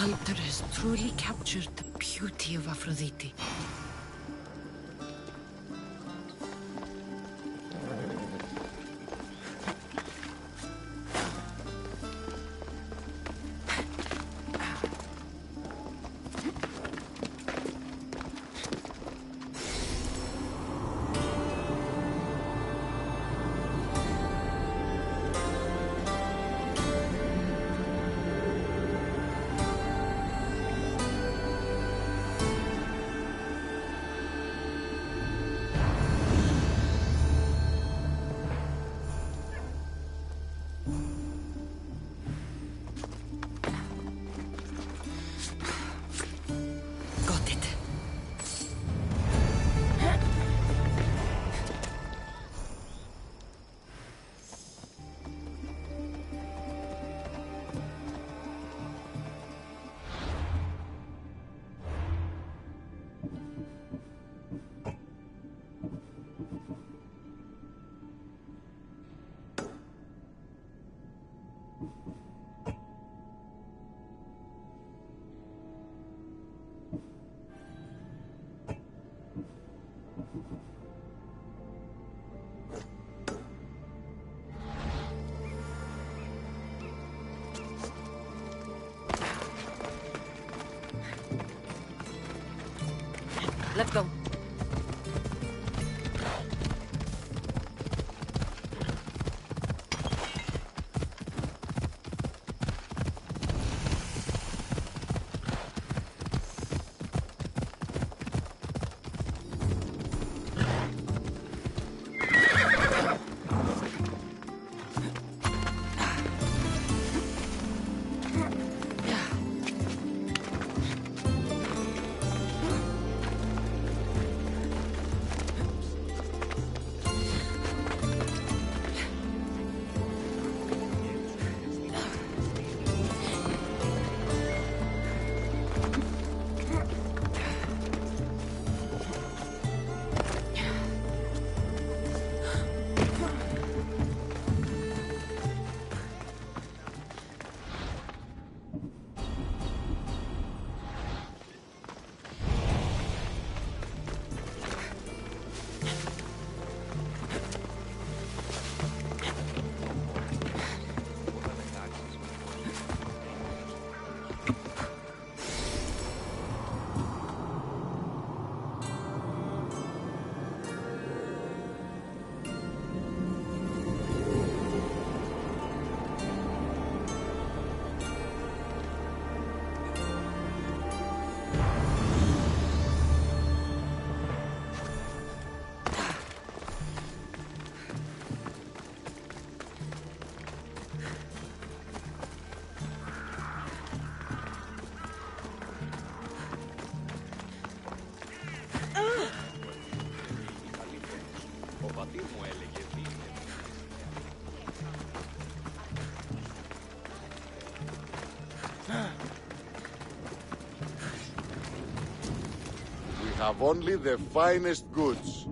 sculptor has truly captured the beauty of Aphrodite. Let's go. Have only the finest goods.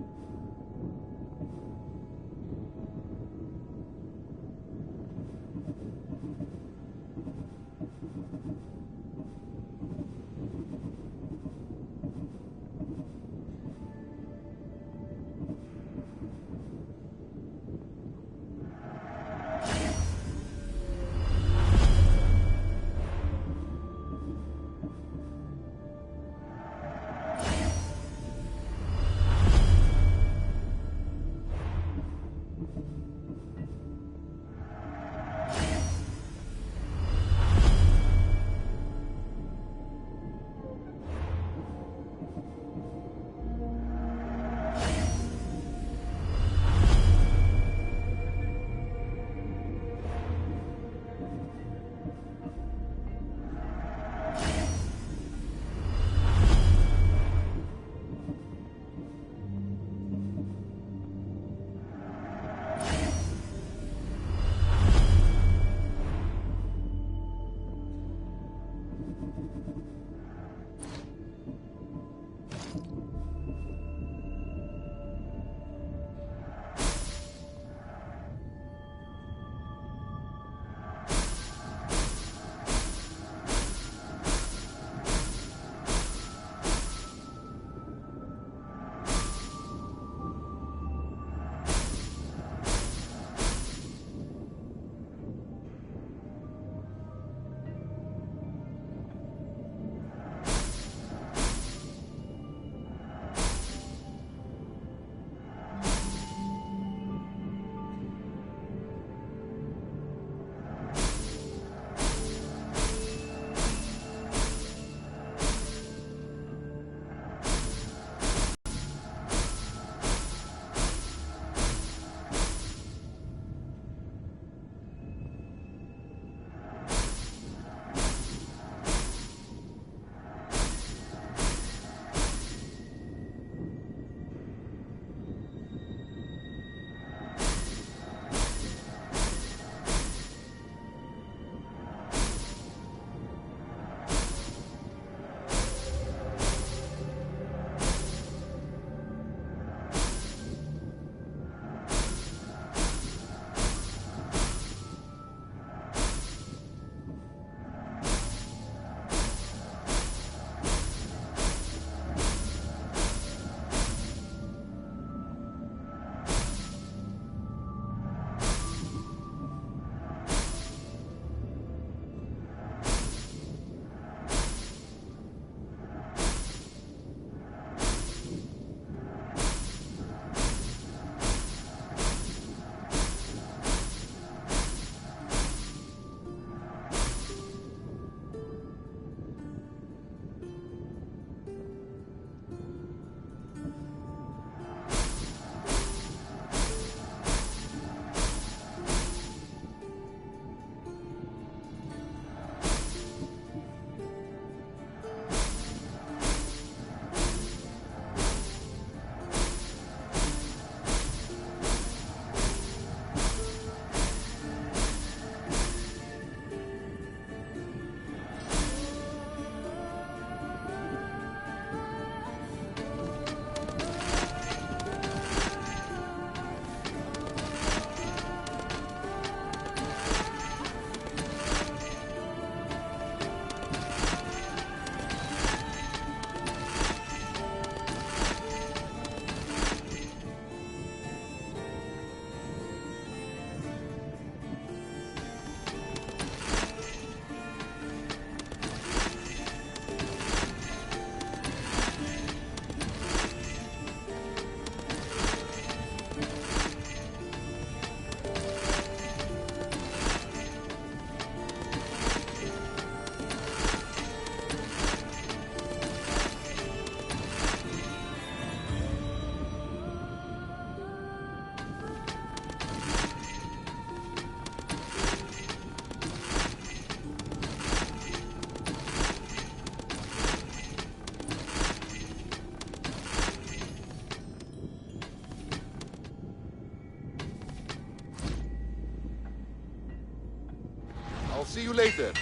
See you later.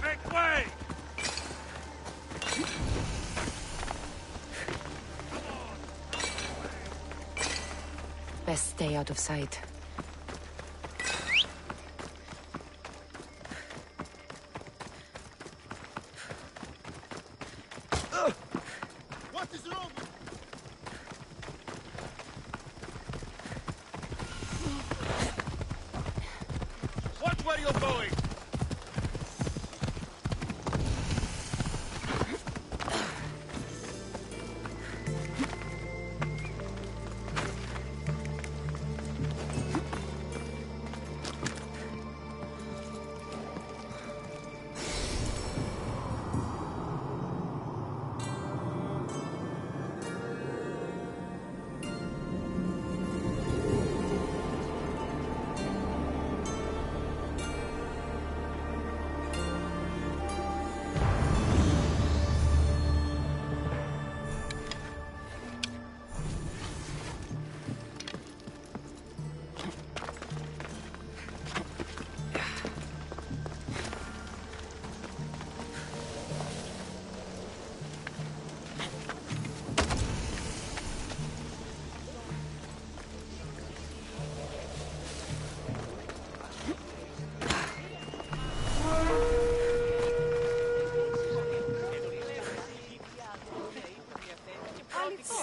Make way! Best stay out of sight. What is wrong? Watch where you're going!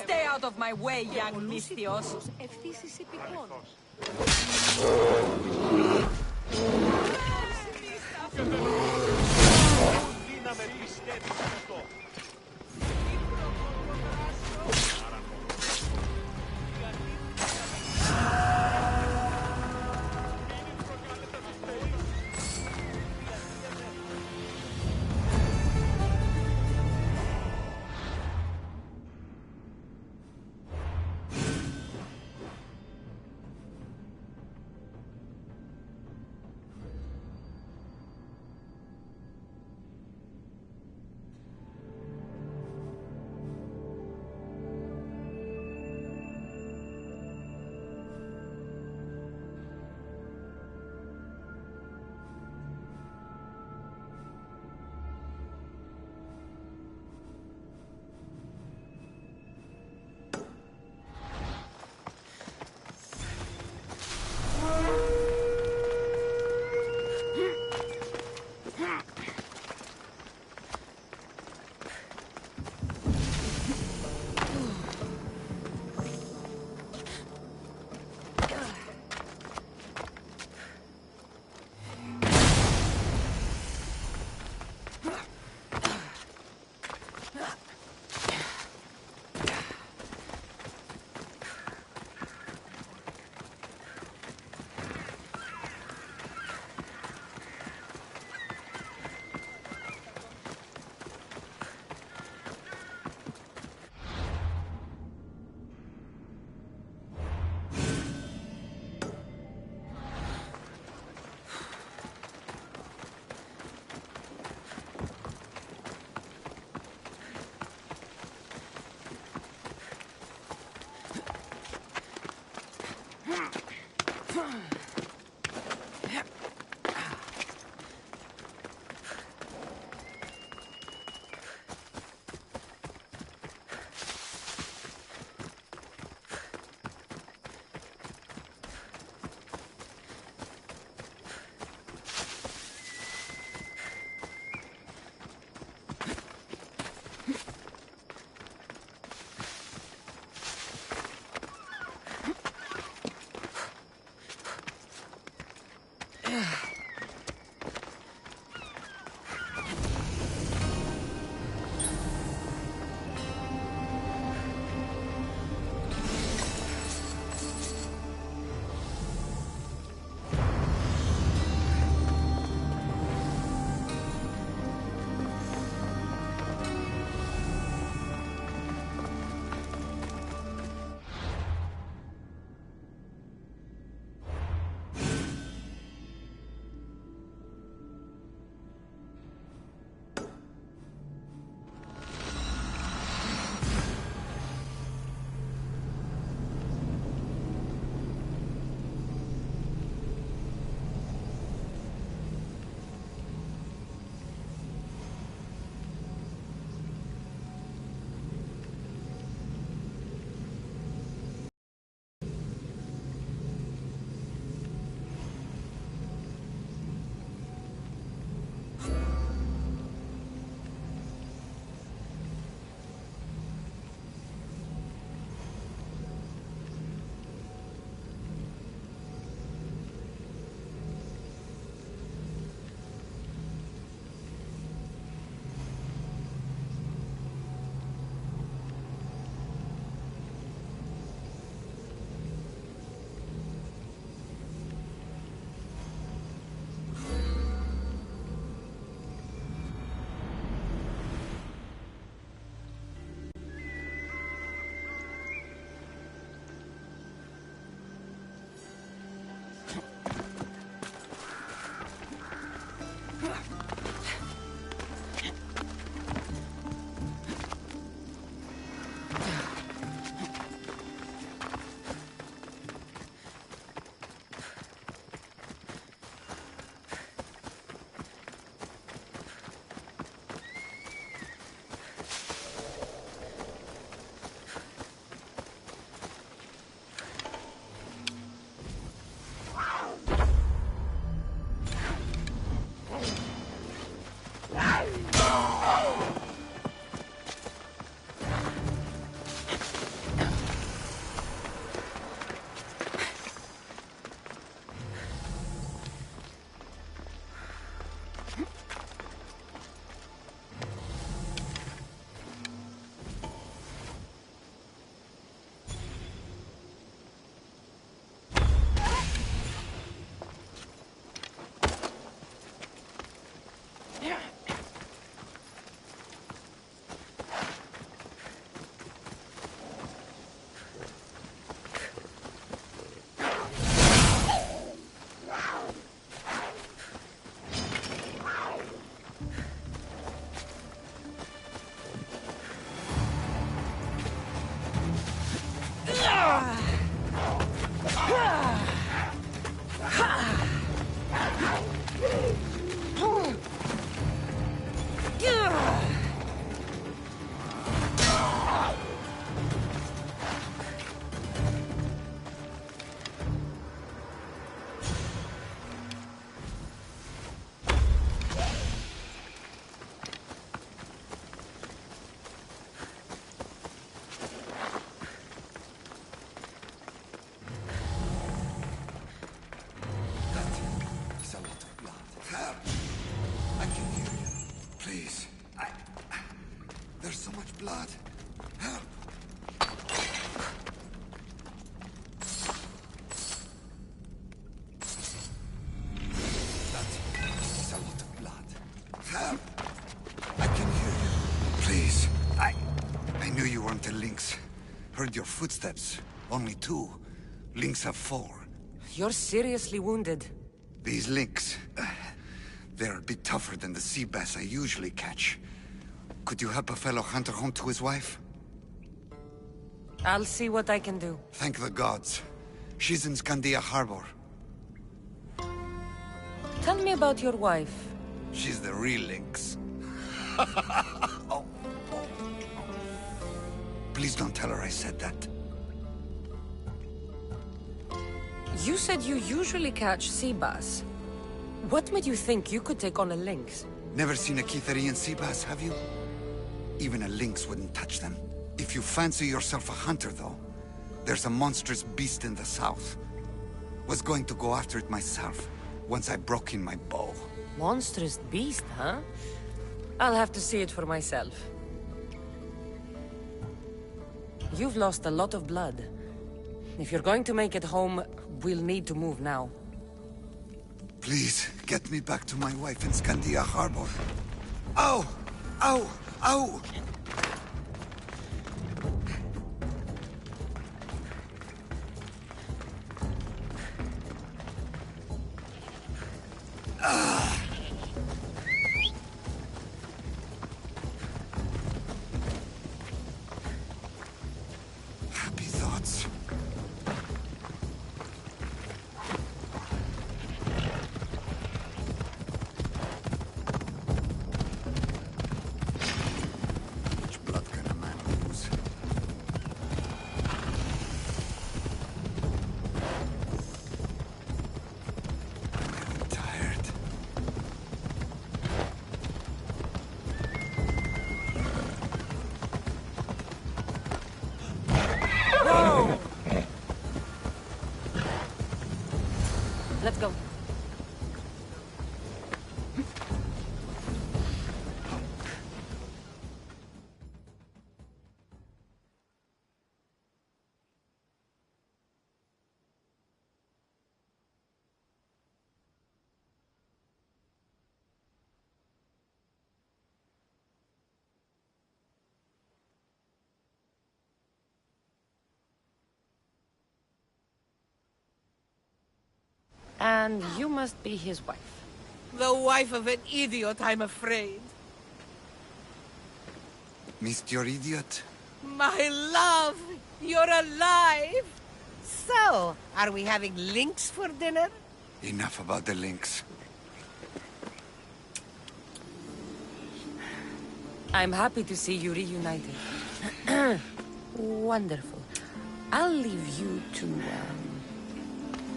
Stay out of my way, young Mystios. Ευθύσεις επικών. Δύναμε πιστεύεις σε αυτό. It's a lot of blood. Help! I can hear you. Please. There's so much blood. Help! That is a lot of blood. Help! I can hear you. Please. I knew you weren't a lynx. Heard your footsteps. Only two. Lynx have four. You're seriously wounded. These lynx, they're a bit tougher than the sea bass I usually catch. Could you help a fellow hunter home to his wife? I'll see what I can do. Thank the gods. She's in Scandia Harbor. Tell me about your wife. She's the real lynx. Oh. Please don't tell her I said that. You said you usually catch sea bass. What made you think you could take on a lynx? Never seen a Kitharian sea bass, have you? Even a lynx wouldn't touch them. If you fancy yourself a hunter, though, there's a monstrous beast in the south. Was going to go after it myself, once I broke in my bow. Monstrous beast, huh? I'll have to see it for myself. You've lost a lot of blood. If you're going to make it home, we'll need to move now. Please, get me back to my wife in Scandia Harbor. Ow! Ow! Ow! Happy thoughts. Much blood can a man lose? I'm getting tired. Let's go. And you must be his wife. The wife of an idiot, I'm afraid. Missed your idiot? My love, you're alive! So, are we having lynx for dinner? Enough about the lynx. I'm happy to see you reunited. Wonderful. I'll leave you to,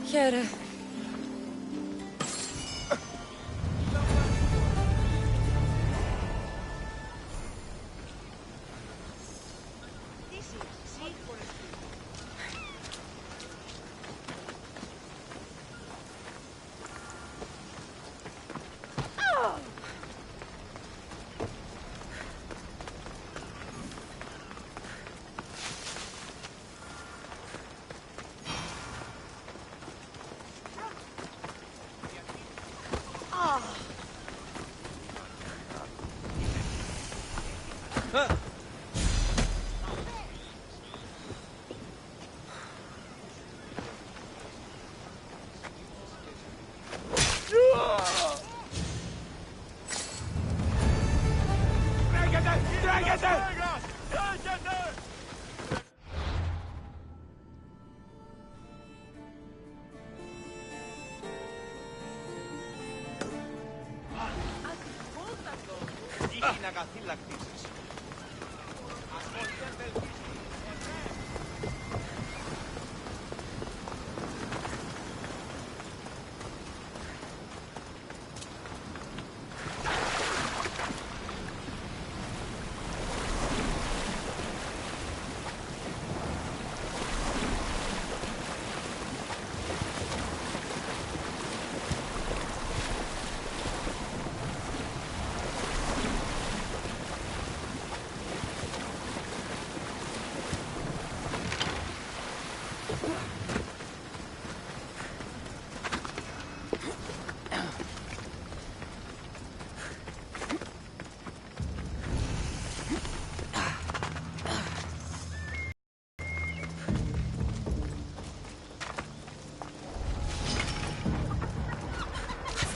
here. αγαθήλακτή σας. Ασχολιέται ελπίστη.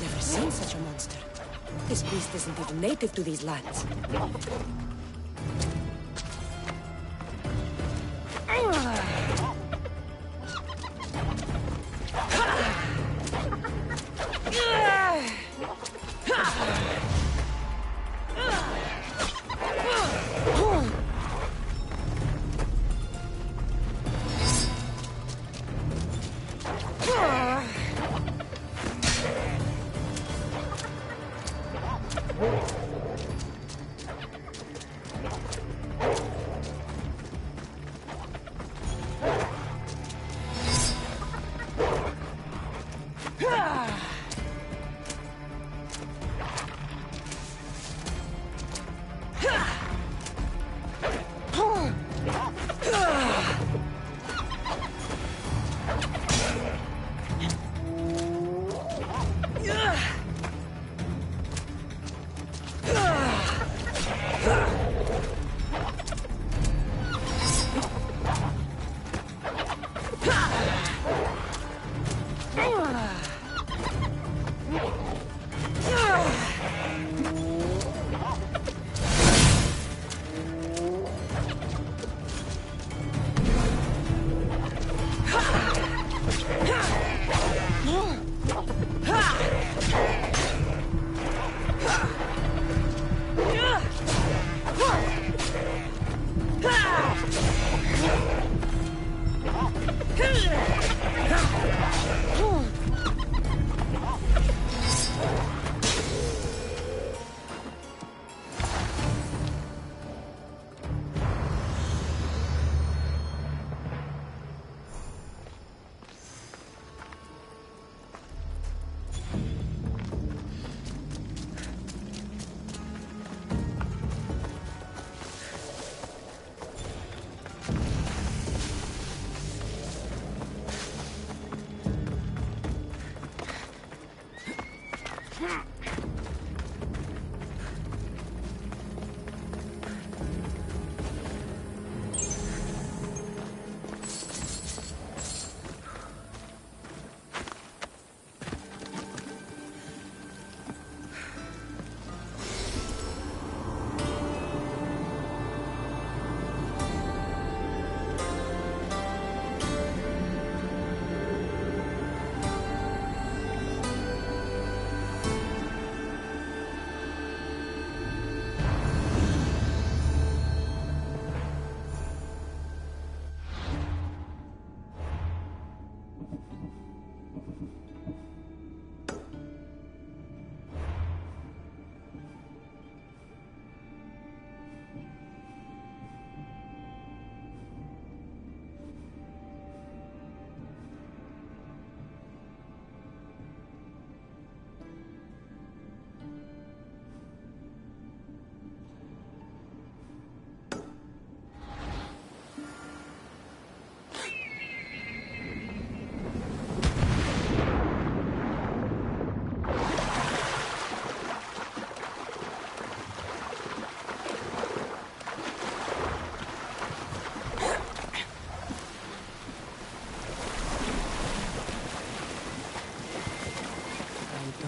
Never seen such a monster. This beast isn't even native to these lands.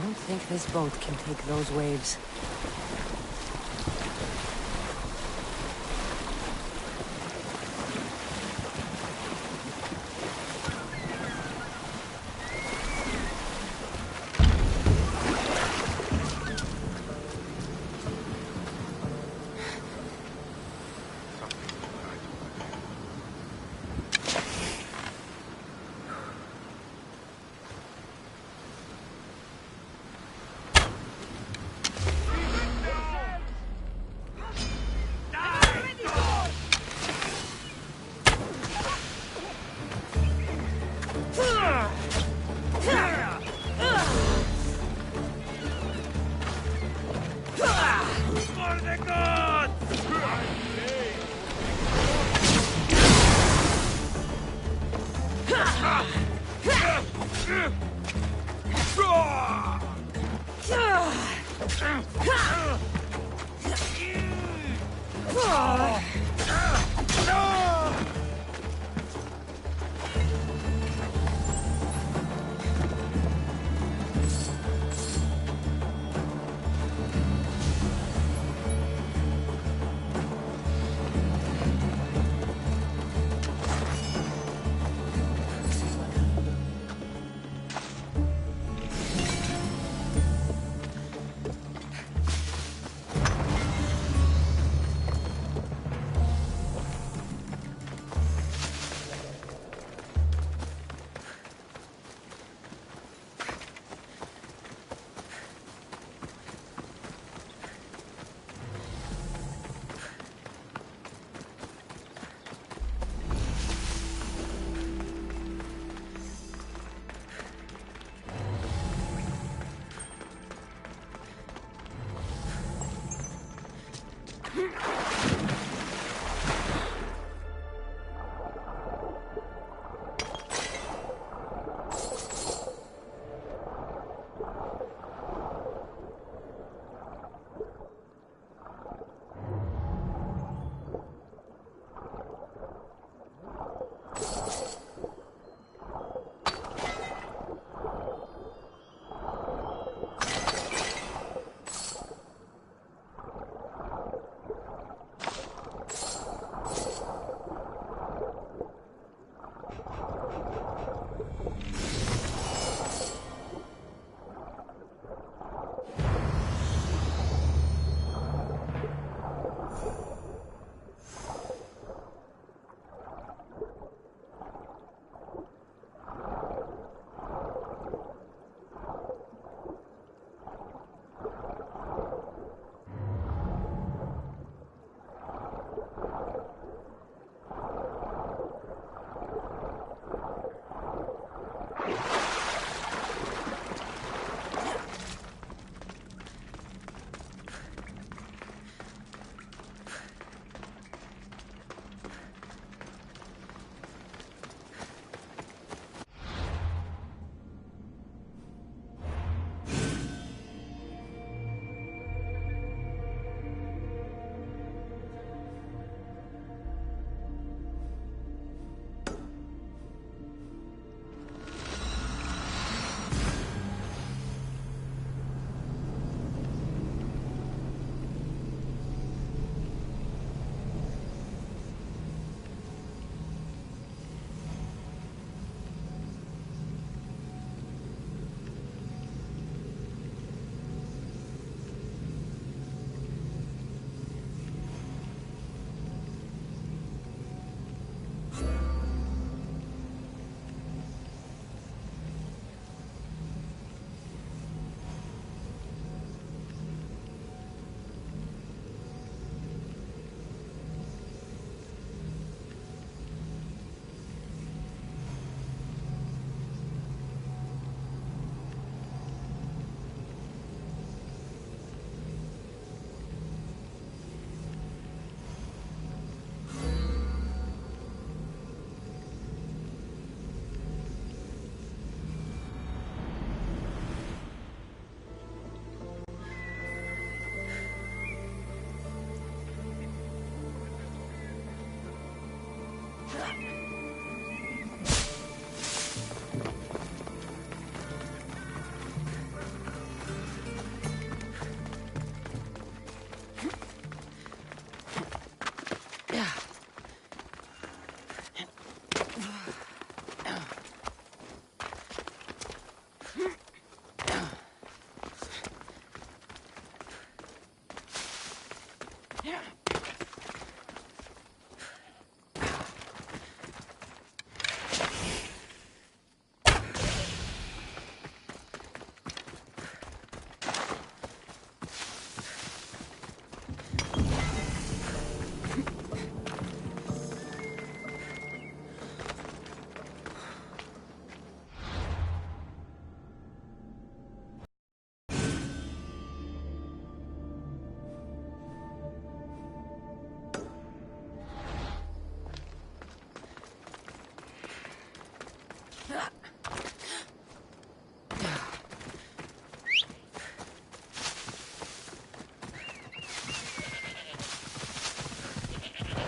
I think this boat can take those waves. For the gods!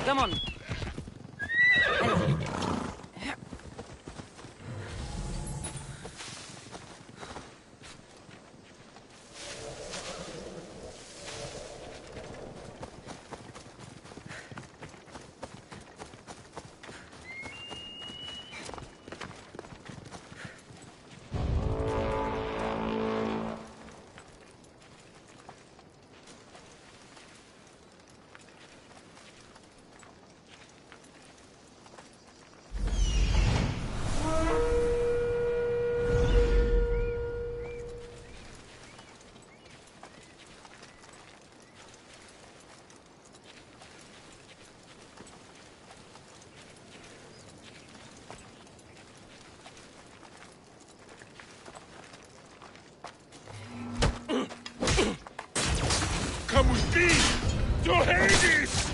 Come on. Come with me to Hades!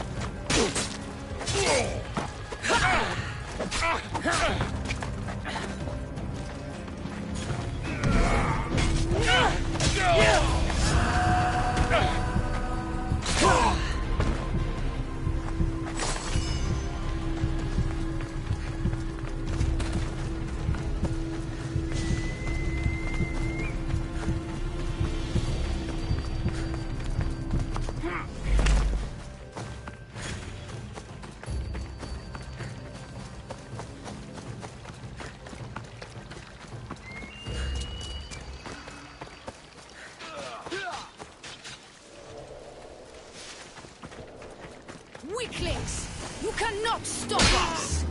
Weaklings! You cannot stop us!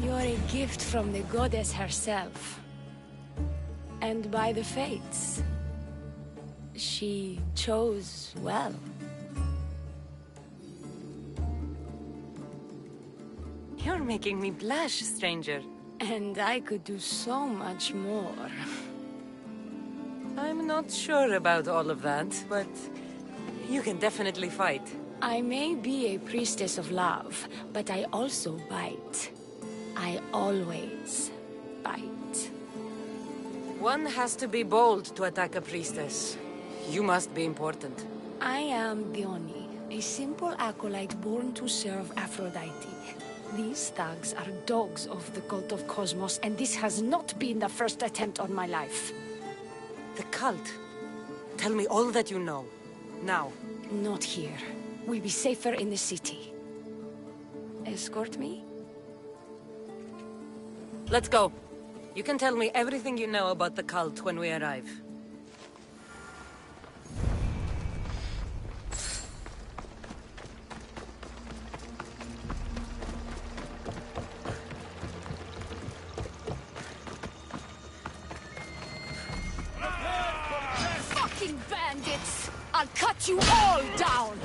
You're a gift from the goddess herself. And by the fates. She chose well. You're making me blush, stranger. And I could do so much more. I'm not sure about all of that, but you can definitely fight. I may be a priestess of love, but I also bite. I always bite. One has to be bold to attack a priestess. You must be important. I am Dione, a simple acolyte born to serve Aphrodite. These thugs are dogs of the cult of Cosmos, and this has not been the first attempt on my life. The cult? Tell me all that you know. Now. Not here. We'll be safer in the city. Escort me? Let's go. You can tell me everything you know about the cult when we arrive. Fucking bandits! I'll cut you all down!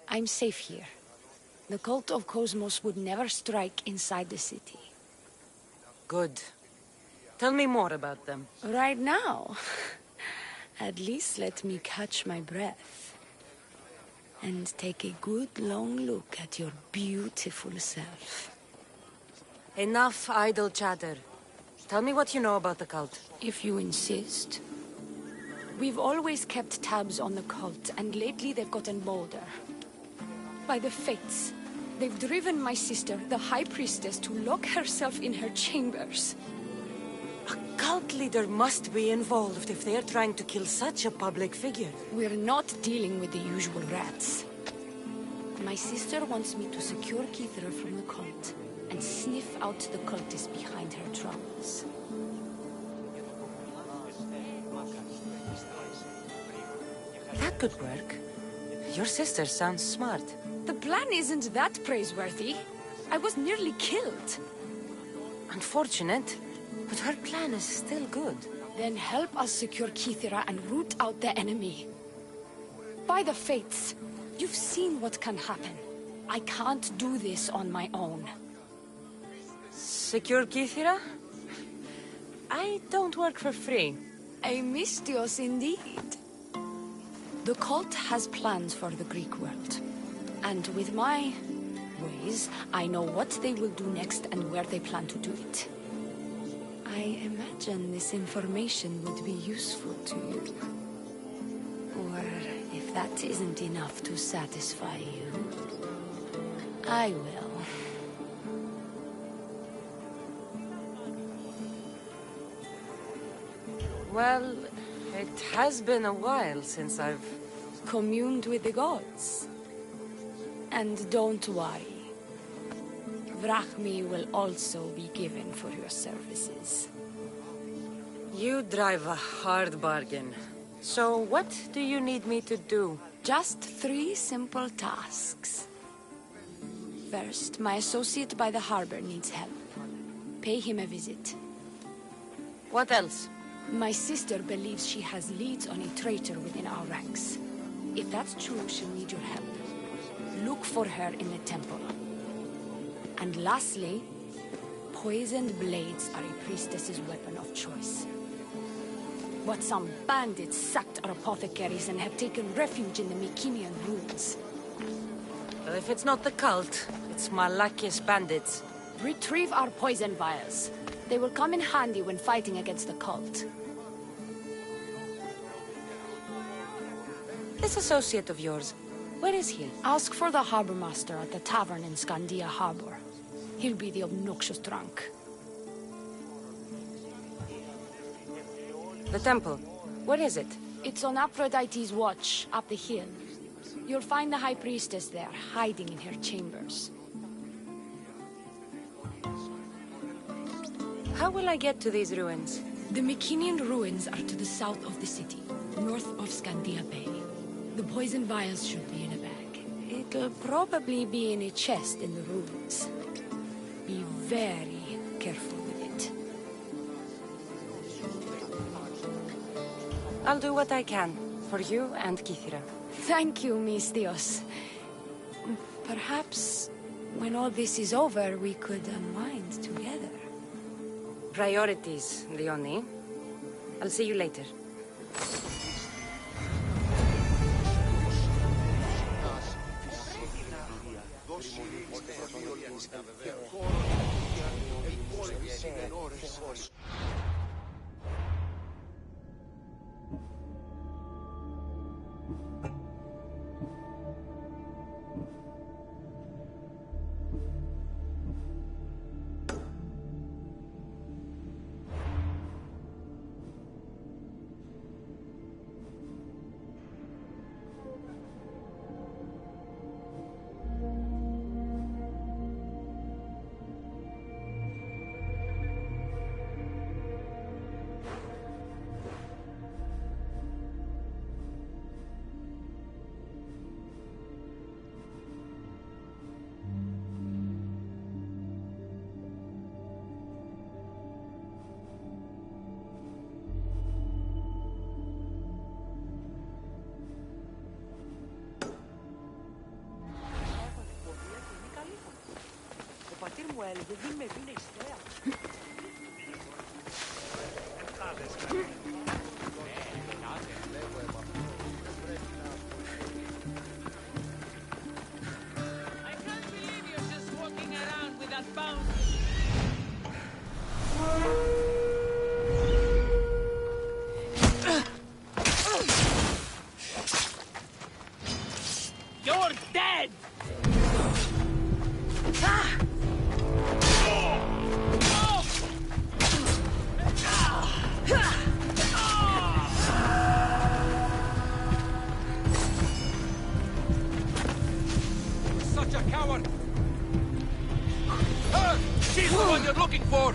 I'm safe here. The cult of Cosmos would never strike inside the city. Good. Tell me more about them. Right now? At least let me catch my breath. And take a good long look at your beautiful self. Enough idle chatter. Tell me what you know about the cult. If you insist. We've always kept tabs on the cult, and lately they've gotten bolder. By the fates, they've driven my sister, the High Priestess, to lock herself in her chambers. A cult leader must be involved if they're trying to kill such a public figure. We're not dealing with the usual rats. My sister wants me to secure Keithra from the cult and sniff out the cultists behind her troubles. That could work. Your sister sounds smart. The plan isn't that praiseworthy. I was nearly killed. Unfortunate, but her plan is still good. Then help us secure Keithra and root out the enemy. By the fates, you've seen what can happen. I can't do this on my own. Secure Kithira? I don't work for free. A mystios indeed. The cult has plans for the Greek world. And with my ways, I know what they will do next and where they plan to do it. I imagine this information would be useful to you. Or if that isn't enough to satisfy you, I will. Well, it has been a while since I've communed with the gods. And don't worry. Vrachmi will also be given for your services. You drive a hard bargain. So what do you need me to do? Just 3 simple tasks. First, my associate by the harbor needs help. Pay him a visit. What else? My sister believes she has leads on a traitor within our ranks. If that's true, she'll need your help. Look for her in the temple. And lastly, poisoned blades are a priestess's weapon of choice. But some bandits sacked our apothecaries and have taken refuge in the Mycenaean ruins. Well, if it's not the cult, it's Malakias bandits. Retrieve our poison vials. They will come in handy when fighting against the cult. This associate of yours, where is he? Ask for the harbor master at the tavern in Scandia Harbor. He'll be the obnoxious drunk. The temple, where is it? It's on Aphrodite's watch, up the hill. You'll find the High Priestess there, hiding in her chambers. How will I get to these ruins? The Mycenaean ruins are to the south of the city, north of Scandia Bay. The poison vials should be in a bag. It'll probably be in a chest in the ruins. Be very careful with it. I'll do what I can, for you and Kithira. Thank you, Miss Dios. Perhaps, when all this is over, we could unwind together. Priorities, Leonie. I'll see you later. You're dead! Ah! Oh! a coward! She's the one you're looking for!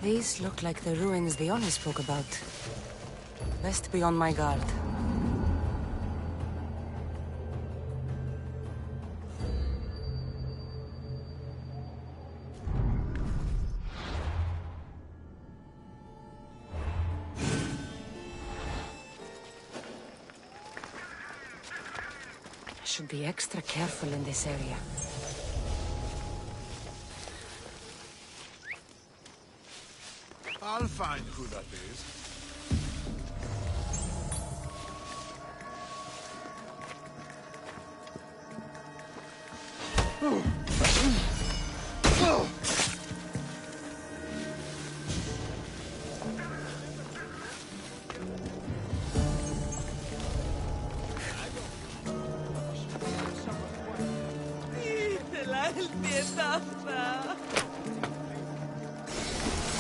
These look like the ruins the Oni spoke about. Best be on my guard. I should be extra careful in this area. I'll find who that is.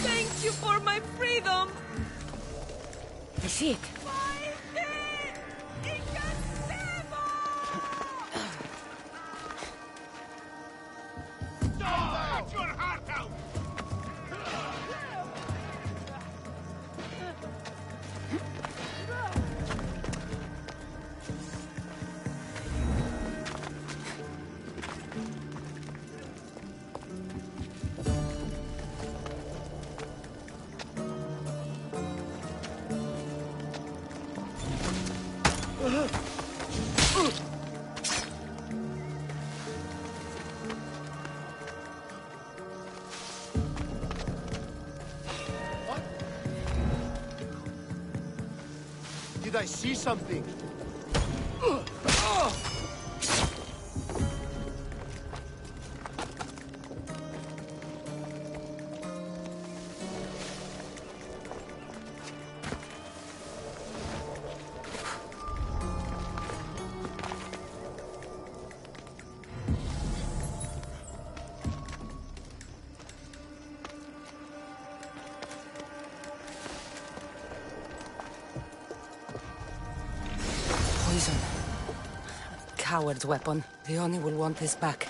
Thank you for my freedom! I see it. Did I see something? Poison. Coward's weapon. The Oni will want this back.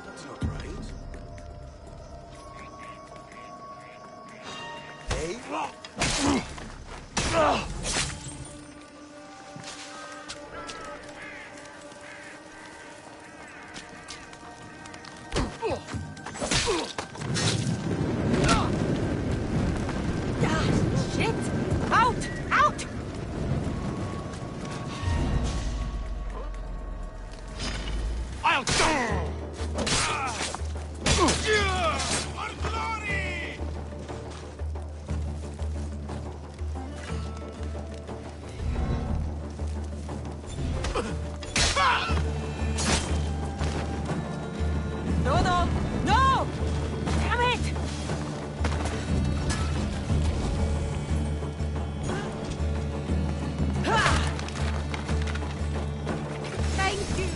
That's not right. Hey? Shit! Out! Out! I'll go! No, no! No! Damn it! Thank you.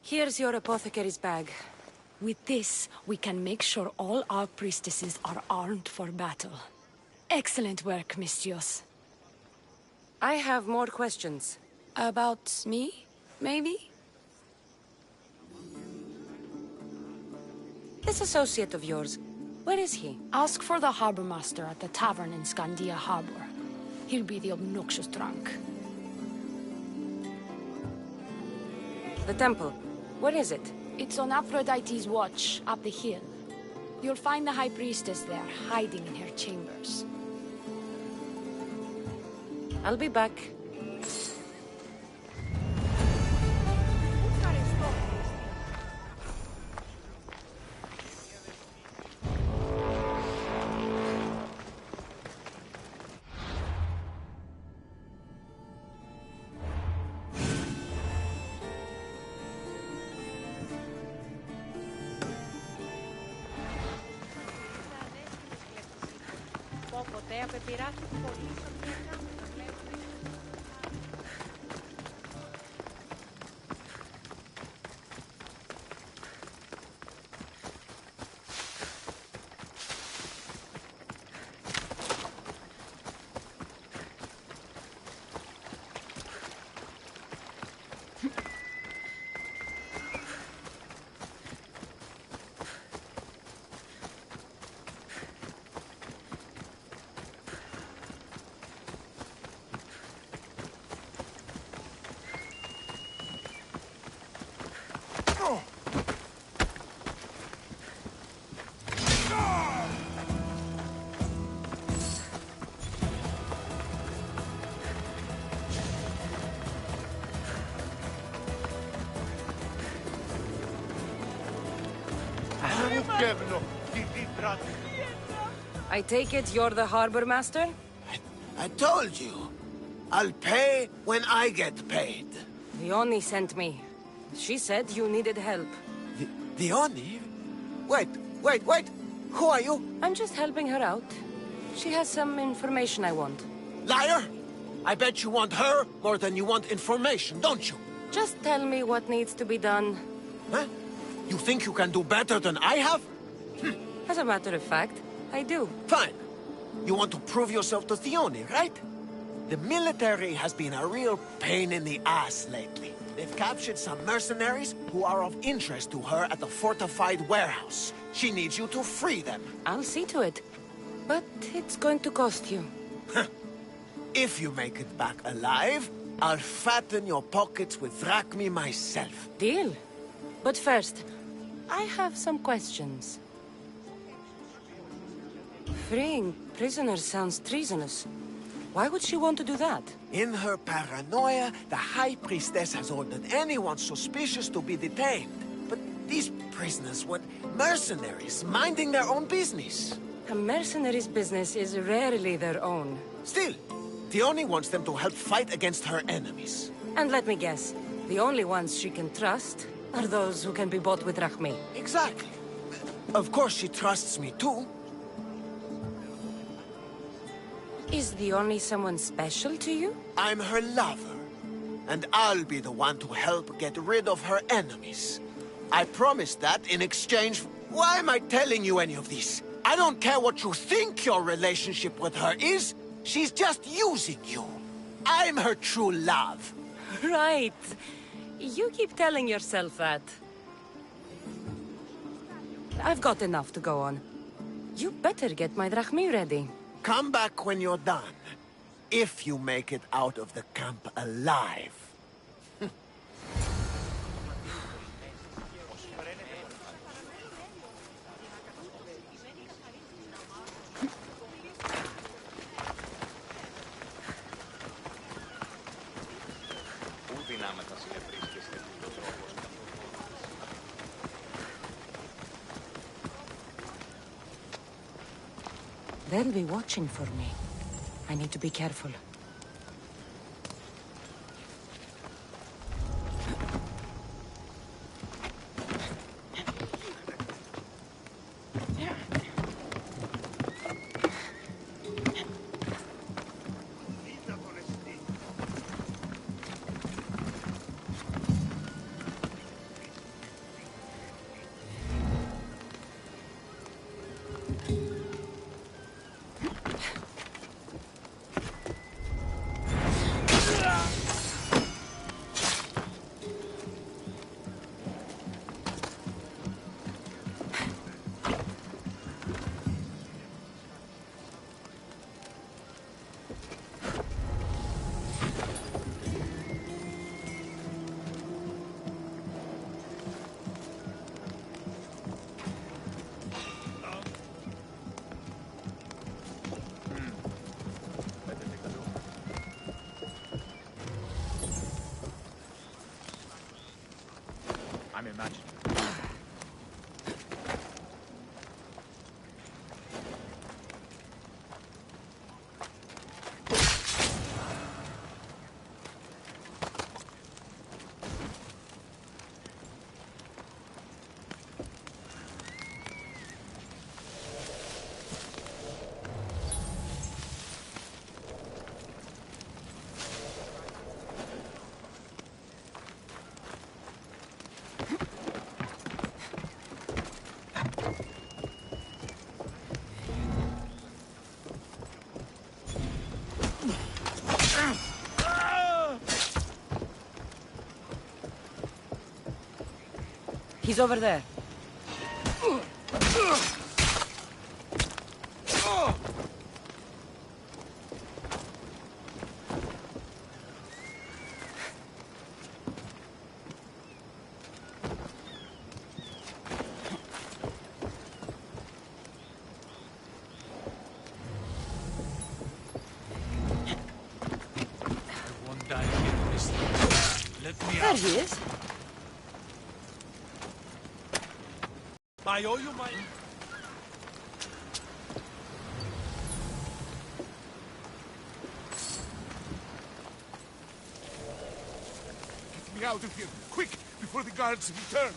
Here's your apothecary's bag. With this, we can make sure all our priestesses are armed for battle. Excellent work, Messieurs. I have more questions. About me, maybe? This associate of yours, where is he? Ask for the harbor master at the tavern in Scandia Harbor. He'll be the obnoxious drunk. The temple, where is it? It's on Aphrodite's watch, up the hill. You'll find the High Priestess there, hiding in her chambers. I'll be back. I take it you're the harbor master? I told you. I'll pay when I get paid. Leonie sent me. She said you needed help. The Oni? Wait. Who are you? I'm just helping her out. She has some information I want. Liar! I bet you want her more than you want information, don't you? Just tell me what needs to be done. Huh? You think you can do better than I have? As a matter of fact, I do. Fine. You want to prove yourself to Theone, right? The military has been a real pain in the ass lately. They've captured some mercenaries who are of interest to her at the fortified warehouse. She needs you to free them. I'll see to it. But it's going to cost you. If you make it back alive, I'll fatten your pockets with drachmi myself. Deal. But first, I have some questions. Freeing prisoners sounds treasonous. Why would she want to do that? In her paranoia, the High Priestess has ordered anyone suspicious to be detained. But these prisoners were mercenaries, minding their own business. A mercenary's business is rarely their own. Still, Theone wants them to help fight against her enemies. And let me guess, the only ones she can trust are those who can be bought with drachmi. Exactly. Of course she trusts me too. Is the only someone special to you? I'm her lover, and I'll be the one to help get rid of her enemies. I promised that in exchange. Why am I telling you any of this? I don't care what you think your relationship with her is. She's just using you. I'm her true love. Right. You keep telling yourself that. I've got enough to go on. You better get my drachmi ready. Come back when you're done. If you make it out of the camp alive. They'll be watching for me. I need to be careful. I'm imagining. He's over there. I won't die here this time. Let me There out. he is. I owe you my... Get me out of here, quick, before the guards return.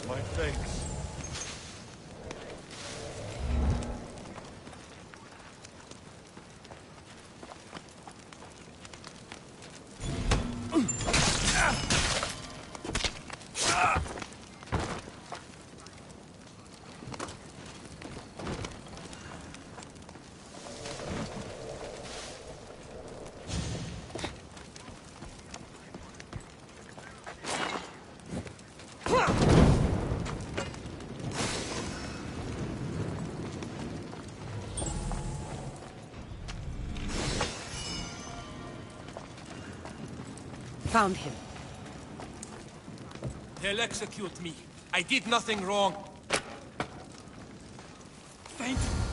My thanks. Found him. They'll execute me. I did nothing wrong. Thank you.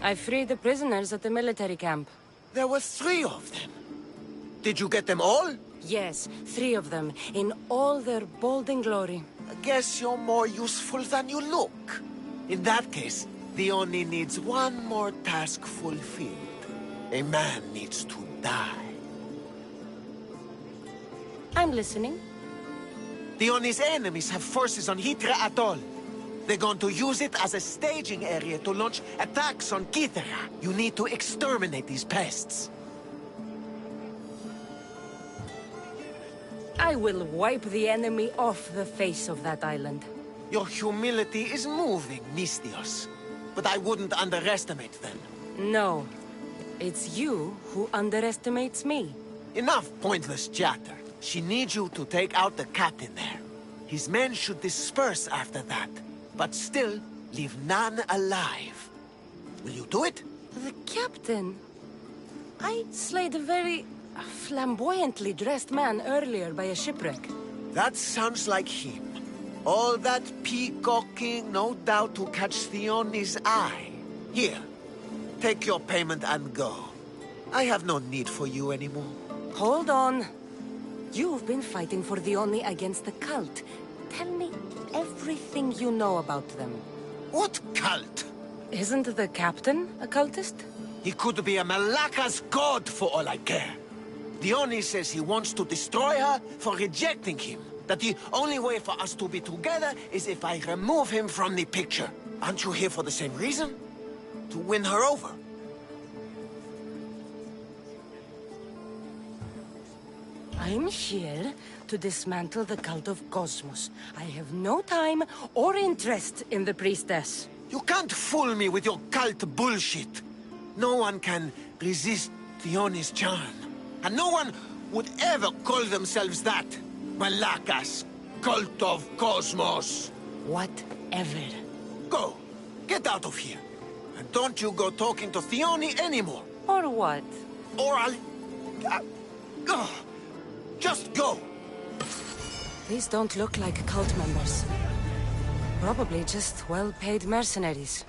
I freed the prisoners at the military camp. There were 3 of them. Did you get them all? Yes, 3 of them, in all their bold glory. I guess you're more useful than you look. In that case, the Oni needs one more task fulfilled. A man needs to die. I'm listening. The Oni's enemies have forces on Hitra Atoll. They're going to use it as a staging area to launch attacks on Kithera. You need to exterminate these pests. I will wipe the enemy off the face of that island. Your humility is moving, Mistios. But I wouldn't underestimate them. No. It's you who underestimates me. Enough pointless chatter. She needs you to take out the captain there. His men should disperse after that, but still leave none alive. Will you do it? The captain? I slayed a very flamboyantly dressed man earlier by a shipwreck. That sounds like him. All that peacocking, no doubt to catch Theoni's eye. Here, take your payment and go. I have no need for you anymore. Hold on. You've been fighting for the Oni against the cult. Tell me everything you know about them. What cult? Isn't the captain a cultist? He could be a Malaka's god for all I care. The Oni says he wants to destroy her for rejecting him. That the only way for us to be together is if I remove him from the picture. Aren't you here for the same reason? To win her over? I'm here to dismantle the cult of Cosmos. I have no time or interest in the priestess. You can't fool me with your cult bullshit. No one can resist Theoni's charm. And no one would ever call themselves that. Malaka's cult of Cosmos. Whatever. Go. Get out of here. And don't you go talking to Theoni anymore. Or what? Or I'll... just go. These don't look like cult members. Probably just well-paid mercenaries.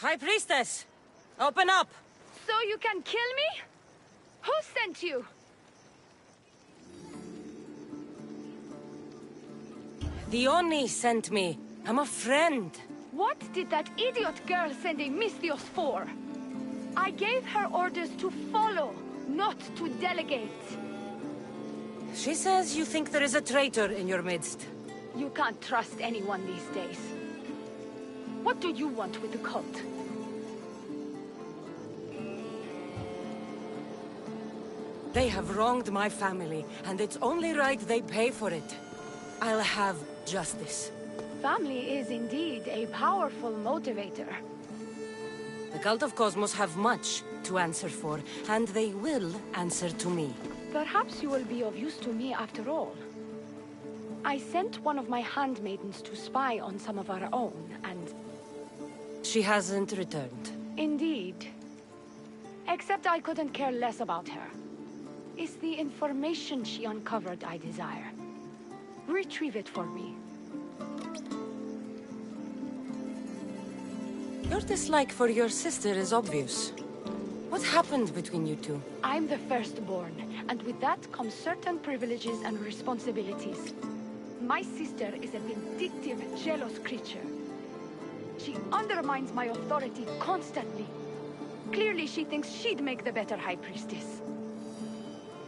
High Priestess! Open up! So you can kill me? Who sent you? The Oni sent me. I'm a friend. What did that idiot girl send a Mystios for? I gave her orders to follow, not to delegate. She says you think there is a traitor in your midst. You can't trust anyone these days. What do you want with the cult? They have wronged my family, and it's only right they pay for it. I'll have justice. Family is indeed a powerful motivator. The Cult of Cosmos have much to answer for, and they will answer to me. Perhaps you will be of use to me after all. I sent one of my handmaidens to spy on some of our own, and... She hasn't returned. Indeed. Except I couldn't care less about her. It's the information she uncovered I desire. Retrieve it for me. Your dislike for your sister is obvious. What happened between you two? I'm the firstborn, and with that comes certain privileges and responsibilities. My sister is a vindictive, jealous creature. She undermines my authority constantly. Clearly she thinks she'd make the better High Priestess.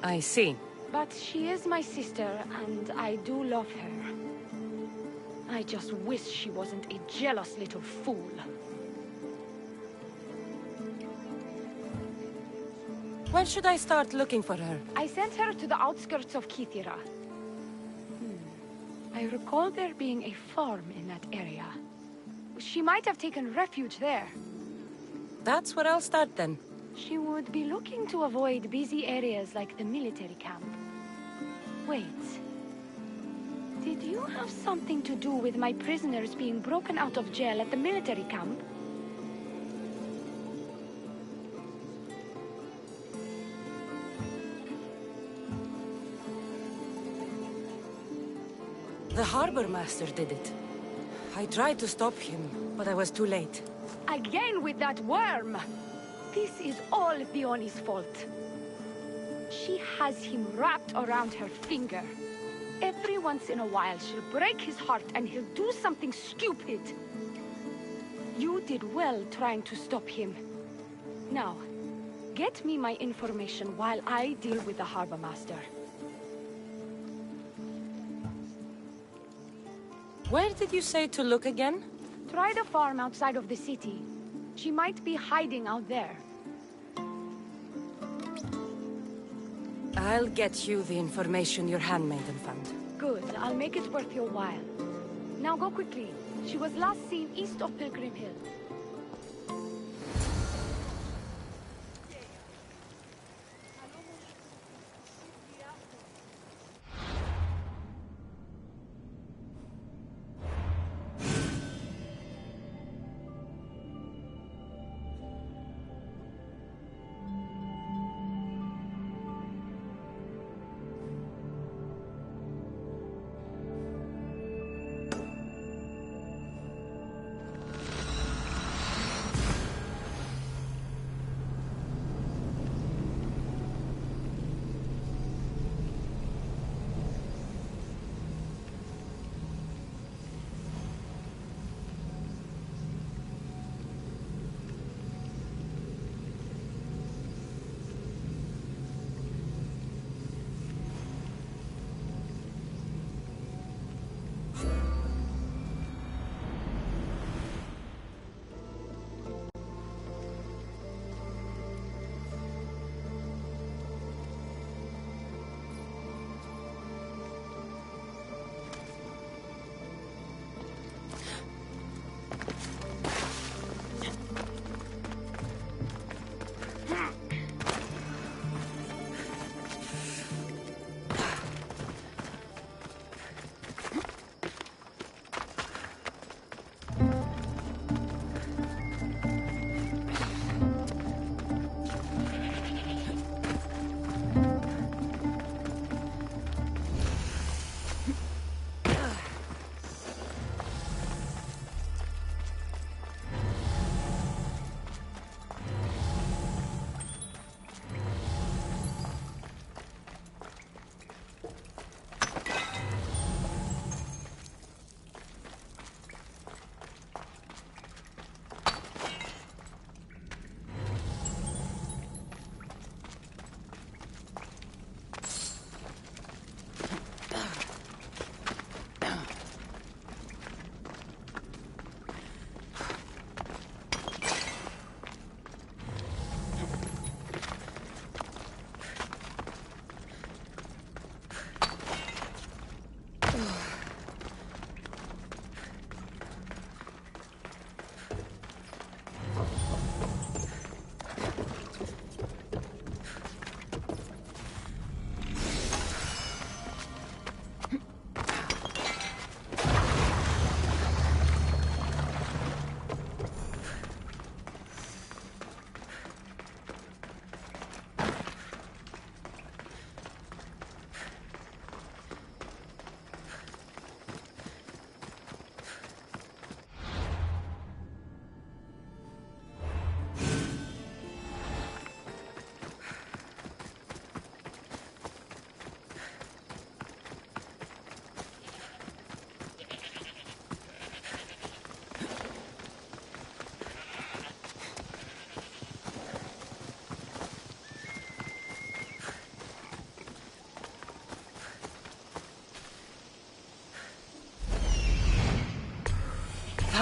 I see. But she is my sister, and I do love her. I just wish she wasn't a jealous little fool. When should I start looking for her? I sent her to the outskirts of Kithira. I recall there being a farm in that area. She might have taken refuge there. That's where I'll start then. She would be looking to avoid busy areas like the military camp. Wait. Did you have something to do with my prisoners being broken out of jail at the military camp? The Harbor Master did it. I tried to stop him, but I was too late. Again with that worm! This is all Theoni's fault. She has him wrapped around her finger. Every once in a while, she'll break his heart and he'll do something stupid. You did well trying to stop him. Now, get me my information while I deal with the Harbor Master. Where did you say to look again? Try the farm outside of the city. She might be hiding out there. I'll get you the information your handmaiden found. Good. I'll make it worth your while. Now go quickly. She was last seen east of Pilgrim Hill.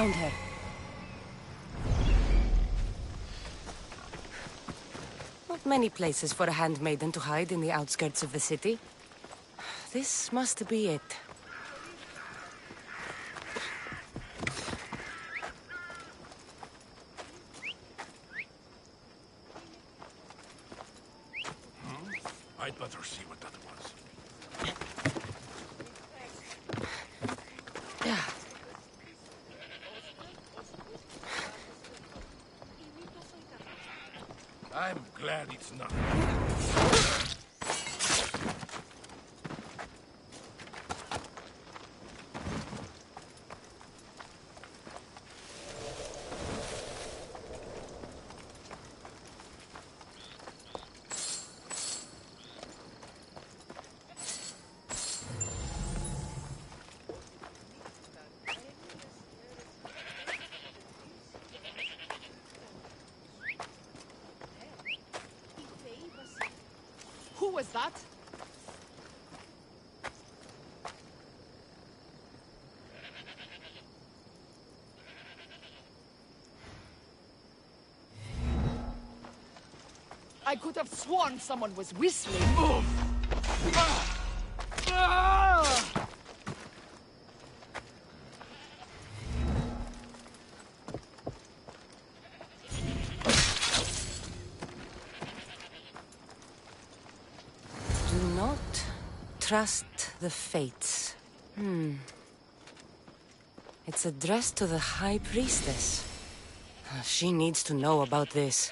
found her. Not many places for a handmaiden to hide in the outskirts of the city. This must be it. I'd better see what that was. I'm glad it's not. Who was that? I could have sworn someone was whistling. Do not trust the fates. It's addressed to the High Priestess. She needs to know about this.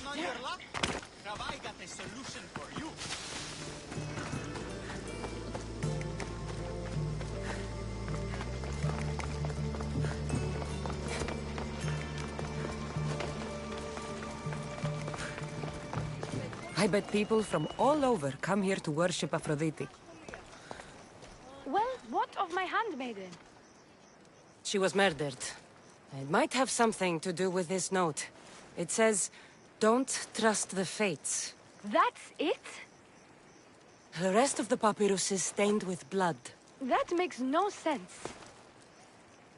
On your luck, have I got a solution for you? I bet people from all over come here to worship Aphrodite. Well, what of my handmaiden? She was murdered. It might have something to do with this note. It says, "Don't trust the fates." That's it? The rest of the papyrus is stained with blood. That makes no sense.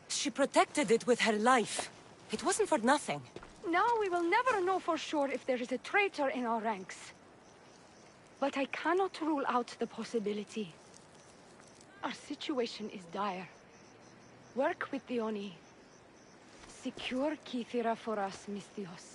She protected it with her life. It wasn't for nothing. Now we will never know for sure if there is a traitor in our ranks. But I cannot rule out the possibility. Our situation is dire. Work with the Oni. Secure Kithira for us, Mistios.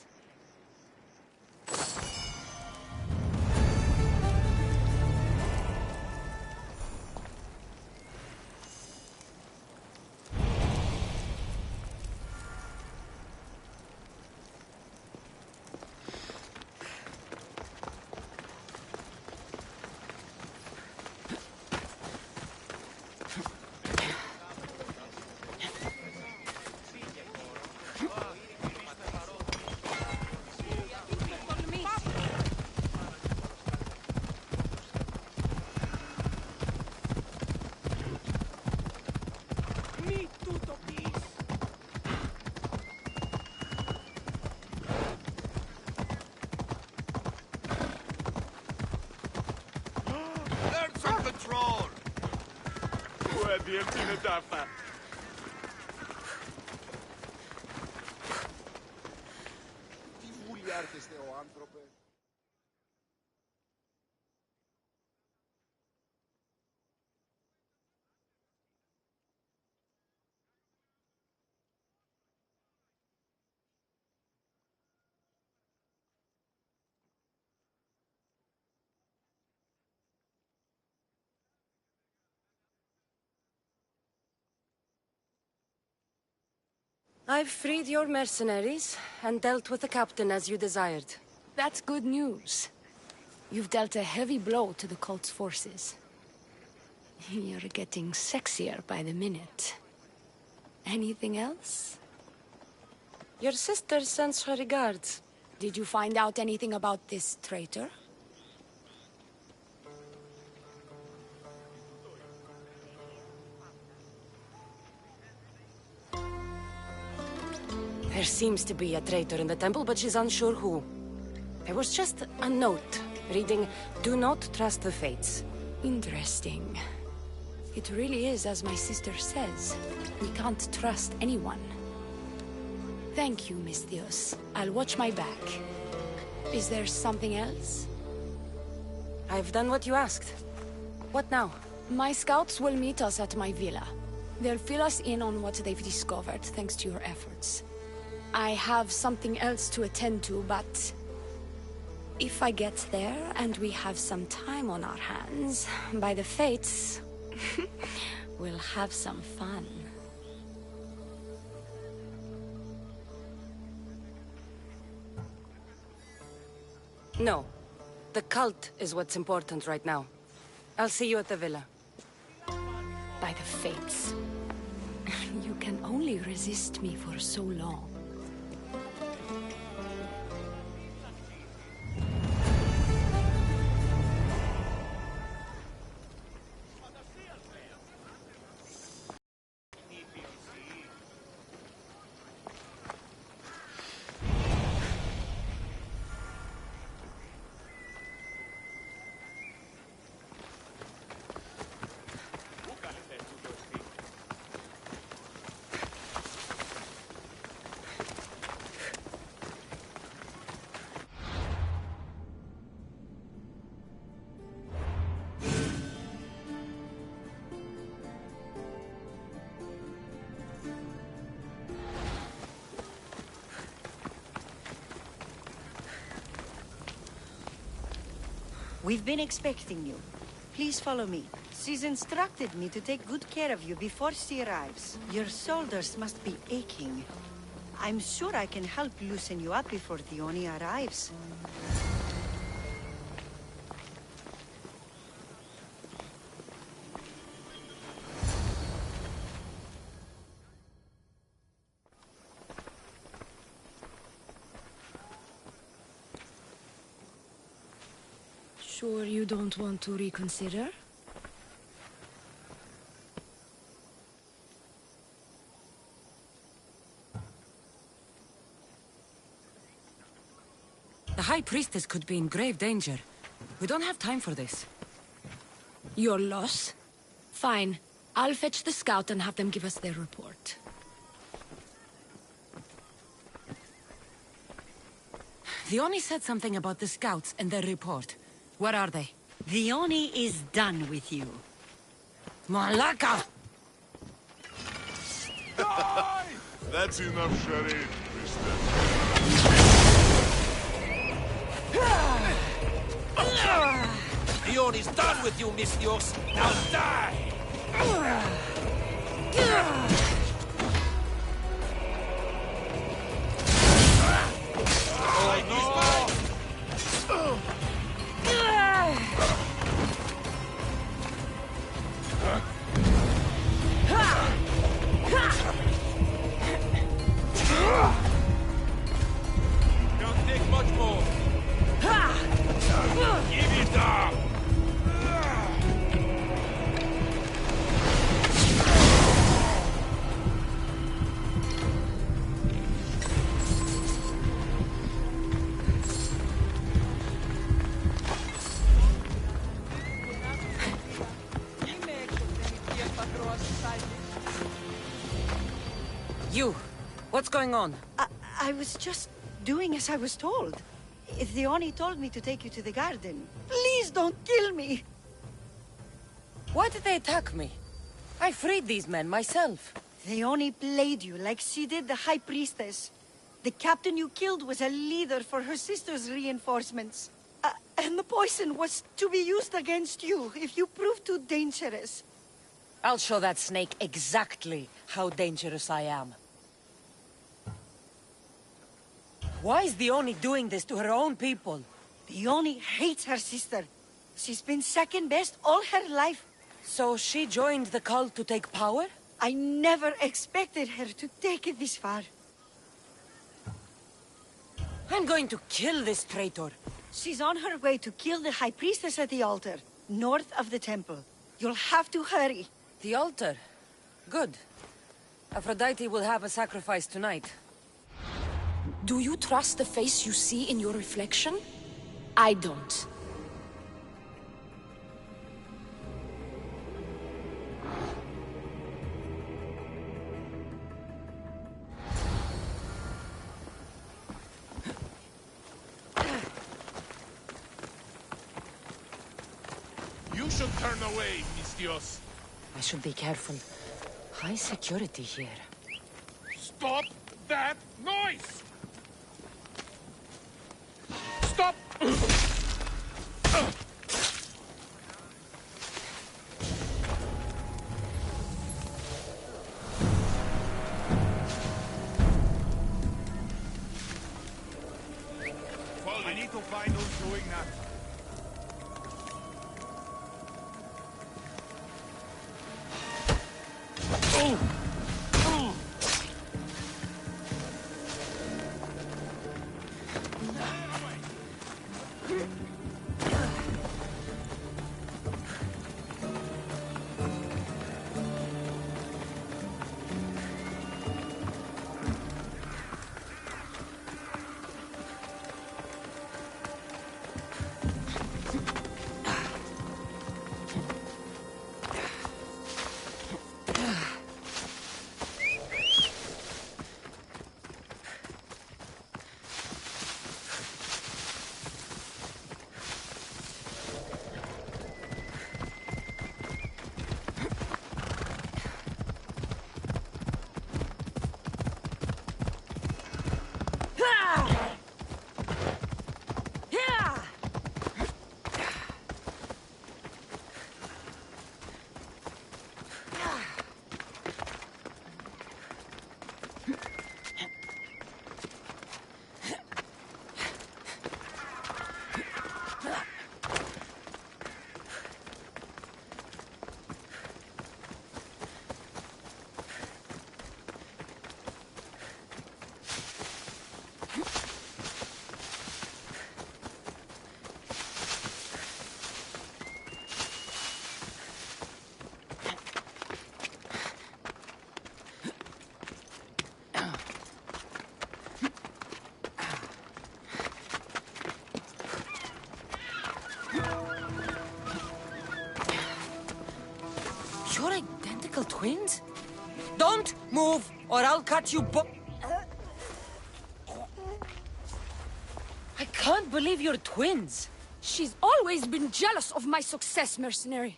I've freed your mercenaries and dealt with the captain as you desired. That's good news. You've dealt a heavy blow to the cult's forces. You're getting sexier by the minute. Anything else? Your sister sends her regards. Did you find out anything about this traitor? There seems to be a traitor in the temple, but she's unsure who. There was just a note reading, "Do not trust the fates." Interesting. It really is as my sister says. We can't trust anyone. Thank you, Misthios. I'll watch my back. Is there something else? I've done what you asked. What now? My scouts will meet us at my villa. They'll fill us in on what they've discovered, thanks to your efforts. I have something else to attend to, but... if I get there and we have some time on our hands, by the fates, we'll have some fun. No. The cult is what's important right now. I'll see you at the villa. By the fates. You can only resist me for so long. We've been expecting you. Please follow me. She's instructed me to take good care of you before she arrives. Your shoulders must be aching. I'm sure I can help loosen you up before Dione arrives. Sure you don't want to reconsider? The High Priestess could be in grave danger. We don't have time for this. Your loss? Fine. I'll fetch the scout and have them give us their report. Dione said something about the scouts and their report. Where are they? Dione is done with you. Malaka! That's enough charade, mister. Dione's done with you, Misthios. Now die! Oh, no! Don't take much more. Give it up! You! What's going on? I was just doing as I was told. Dione told me to take you to the garden. Please don't kill me! Why did they attack me? I freed these men myself. Dione played you like she did the High Priestess. The captain you killed was a leader for her sister's reinforcements. And the poison was to be used against you if you prove too dangerous. I'll show that snake exactly how dangerous I am. Why is the Oni doing this to her own people? The Oni hates her sister. She's been second best all her life. So she joined the cult to take power? I never expected her to take it this far. I'm going to kill this traitor. She's on her way to kill the High Priestess at the altar, north of the temple. You'll have to hurry. The altar? Good. Aphrodite will have a sacrifice tonight. Do you trust the face you see in your reflection? I don't. You should turn away, Mistios. I should be careful. High security here. Stop that noise! Stop! I need to find who's doing that. You're identical twins? Don't move, or I'll cut you I can't believe you're twins. She's always been jealous of my success, mercenary.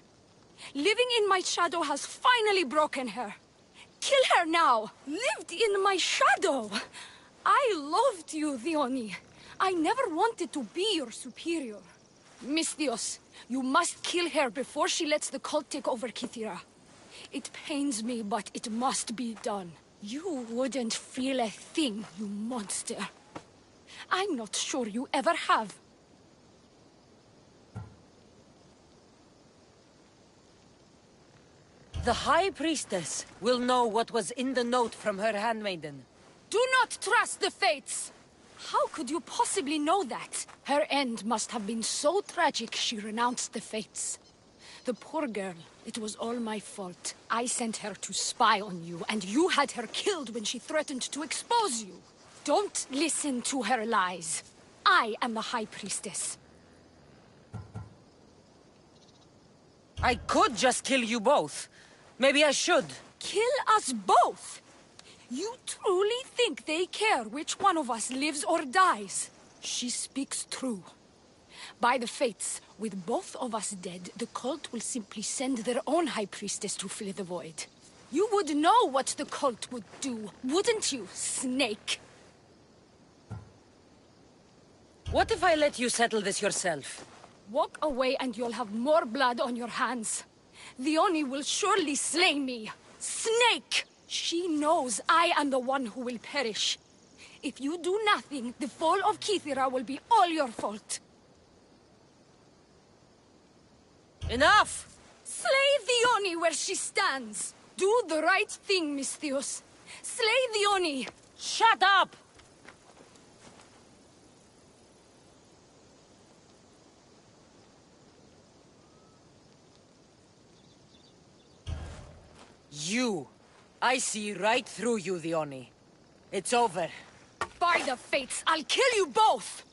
Living in my shadow has finally broken her. Kill her now! Lived in my shadow! I loved you, Theoni. I never wanted to be your superior. Misthios, you must kill her before she lets the cult take over Kythera. It pains me, but it must be done. You wouldn't feel a thing, you monster. I'm not sure you ever have. The High Priestess will know what was in the note from her handmaiden. Do not trust the fates! How could you possibly know that? Her end must have been so tragic she renounced the fates. The poor girl, it was all my fault. I sent her to spy on you, and you had her killed when she threatened to expose you. Don't listen to her lies. I am the High Priestess. I could just kill you both. Maybe I should. Kill us both? You truly think they care which one of us lives or dies? She speaks true. By the fates, with both of us dead, the cult will simply send their own High Priestess to fill the void. You would know what the cult would do, wouldn't you, Snake? What if I let you settle this yourself? Walk away and you'll have more blood on your hands. The Oni will surely slay me. Snake! She knows I am the one who will perish. If you do nothing, the fall of Kithira will be all your fault. Enough! Slay the Oni where she stands! Do the right thing, Misthios. Slay the Oni! Shut up! You! I see right through you, the Oni. It's over. By the fates, I'll kill you both!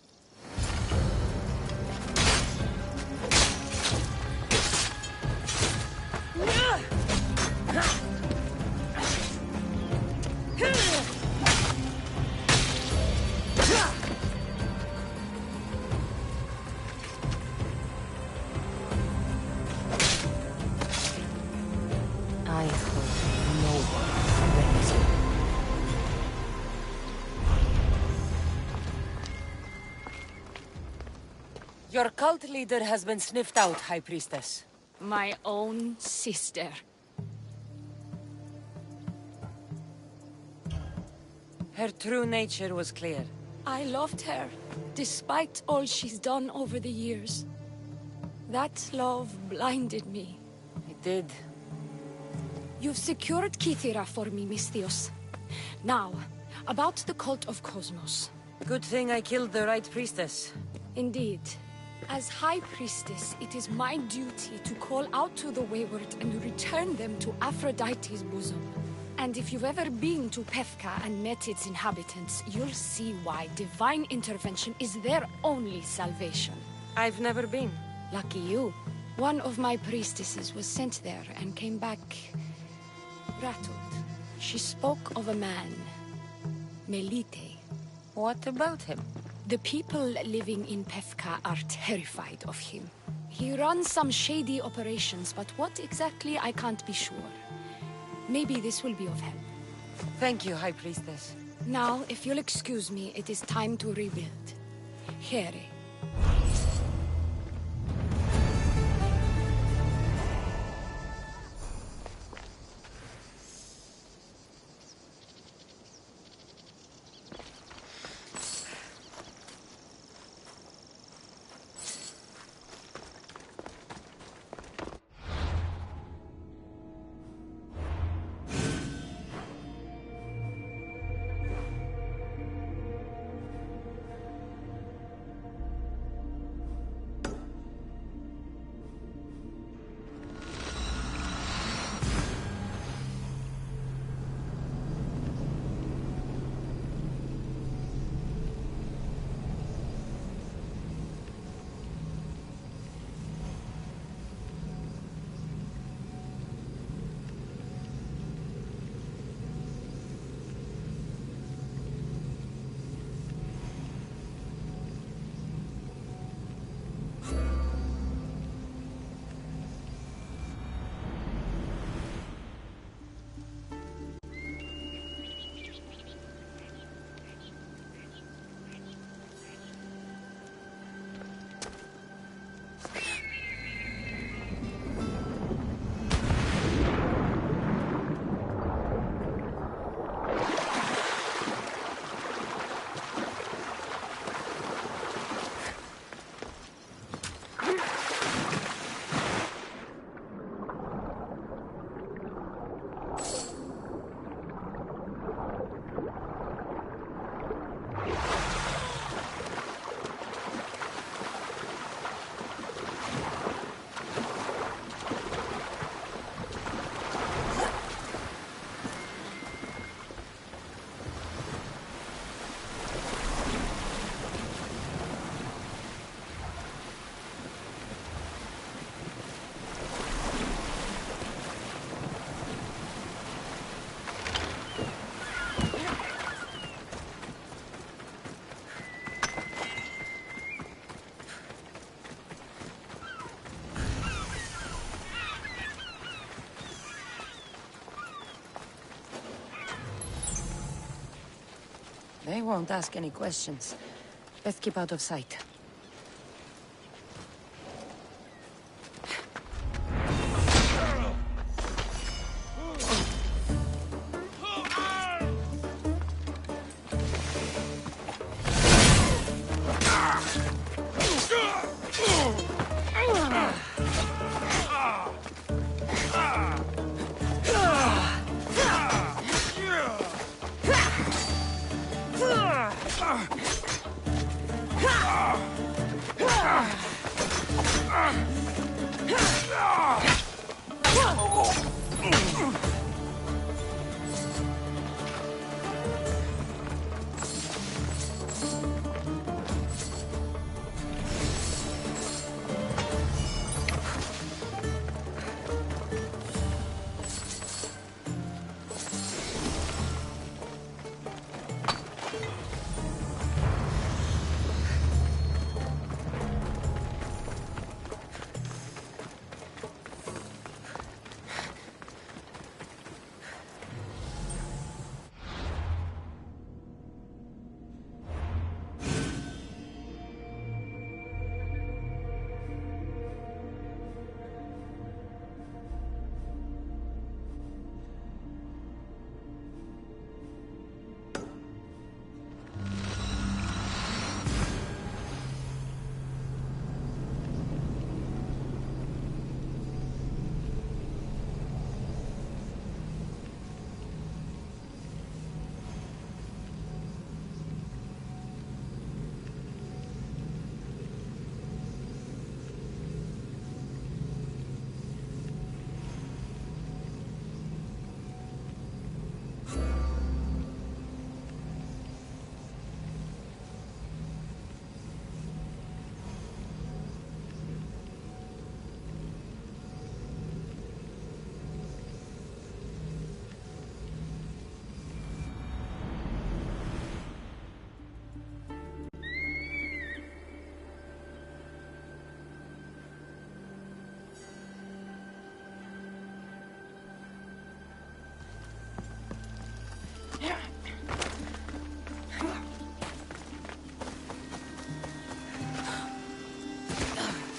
I hope no one threatens you. Your cult leader has been sniffed out, High Priestess. My own sister. Her true nature was clear. I loved her, despite all she's done over the years. That love blinded me. It did. You've secured Kithira for me, Misthios. Now, about the cult of Cosmos. Good thing I killed the right priestess. Indeed. As High Priestess, it is my duty to call out to the wayward and return them to Aphrodite's bosom. And if you've ever been to Pefka and met its inhabitants, you'll see why divine intervention is their only salvation. I've never been. Lucky you. One of my priestesses was sent there and came back rattled. She spoke of a man, Melite. What about him? The people living in Pefka are terrified of him. He runs some shady operations, but what exactly I can't be sure. Maybe this will be of help. Thank you, High Priestess. Now, if you'll excuse me, it is time to rebuild. Here. They won't ask any questions. Best keep out of sight.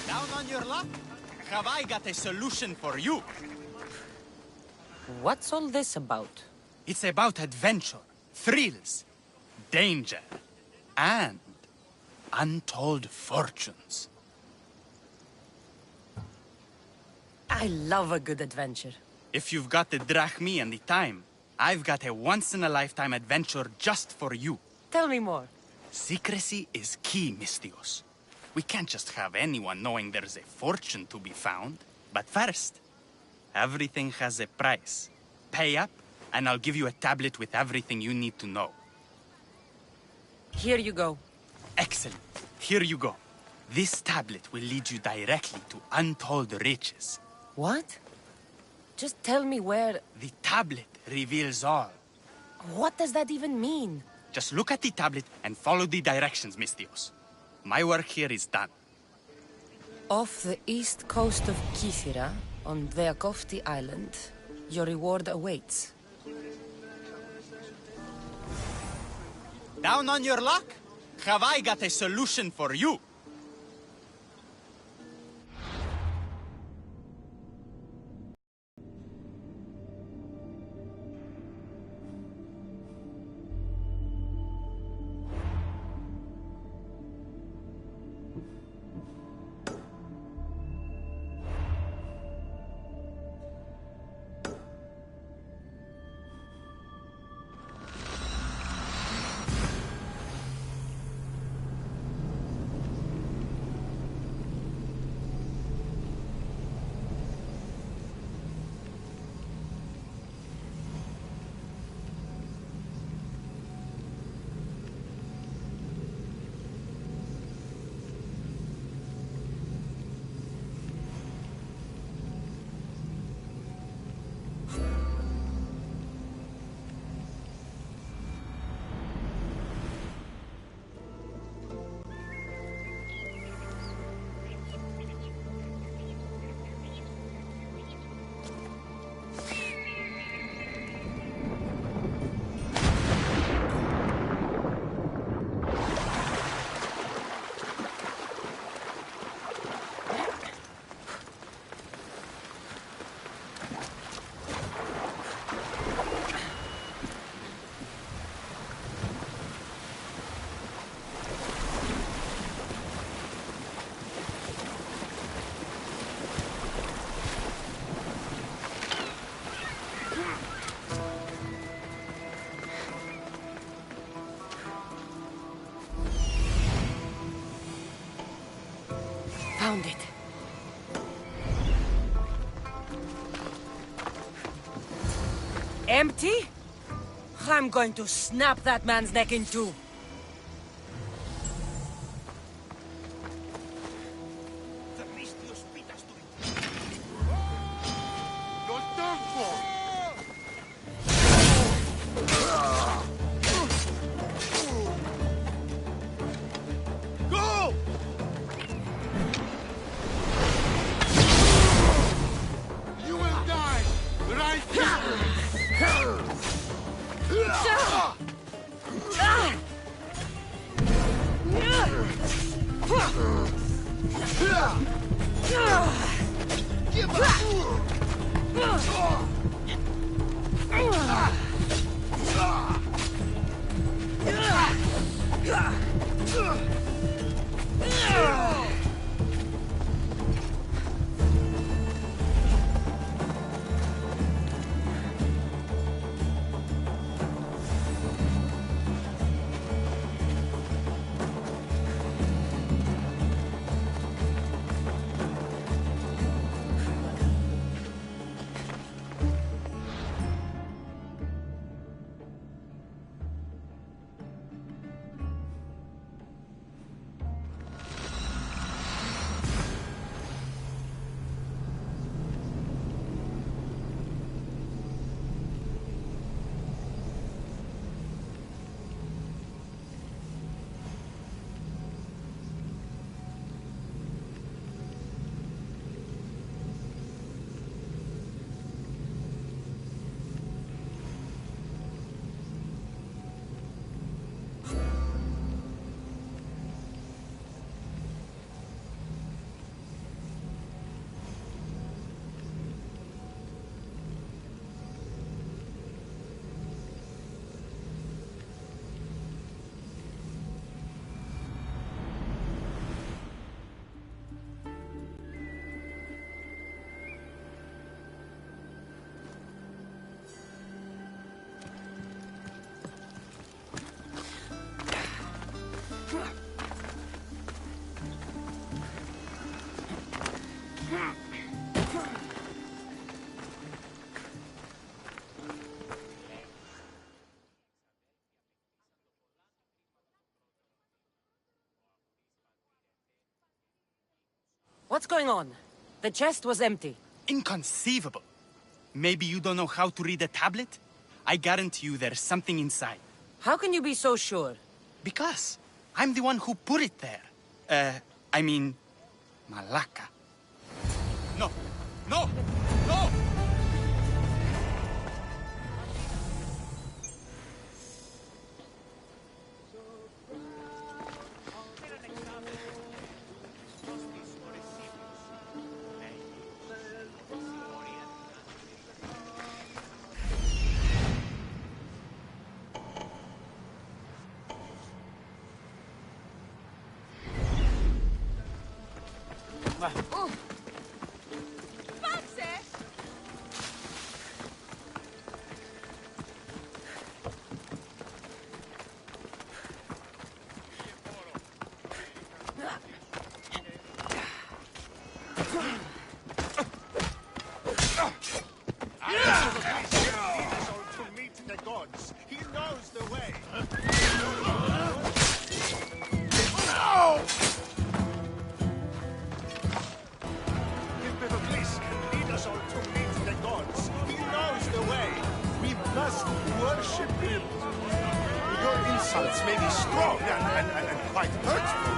Down on your luck? Have I got a solution for you? What's all this about? It's about adventure, thrills, danger, and untold fortunes. I love a good adventure. If you've got the drachmi and the time, I've got a once-in-a-lifetime adventure just for you. Tell me more. Secrecy is key, Mistios. We can't just have anyone knowing there's a fortune to be found. But first, everything has a price. Pay up, and I'll give you a tablet with everything you need to know. Here you go. Excellent. Here you go. This tablet will lead you directly to untold riches. What? Just tell me where... The tablet reveals all. What does that even mean? Just look at the tablet and follow the directions, Mistios. My work here is done. Off the east coast of Kythera, on Veakofti Island, your reward awaits. Down on your luck? Have I got a solution for you? Found it. Empty? I'm going to snap that man's neck in two. What's going on? The chest was empty. Inconceivable. Maybe you don't know how to read a tablet? I guarantee you there's something inside. How can you be so sure? Because I'm the one who put it there. I mean, Malaka. No! No! No! May be strong and quite hurtful,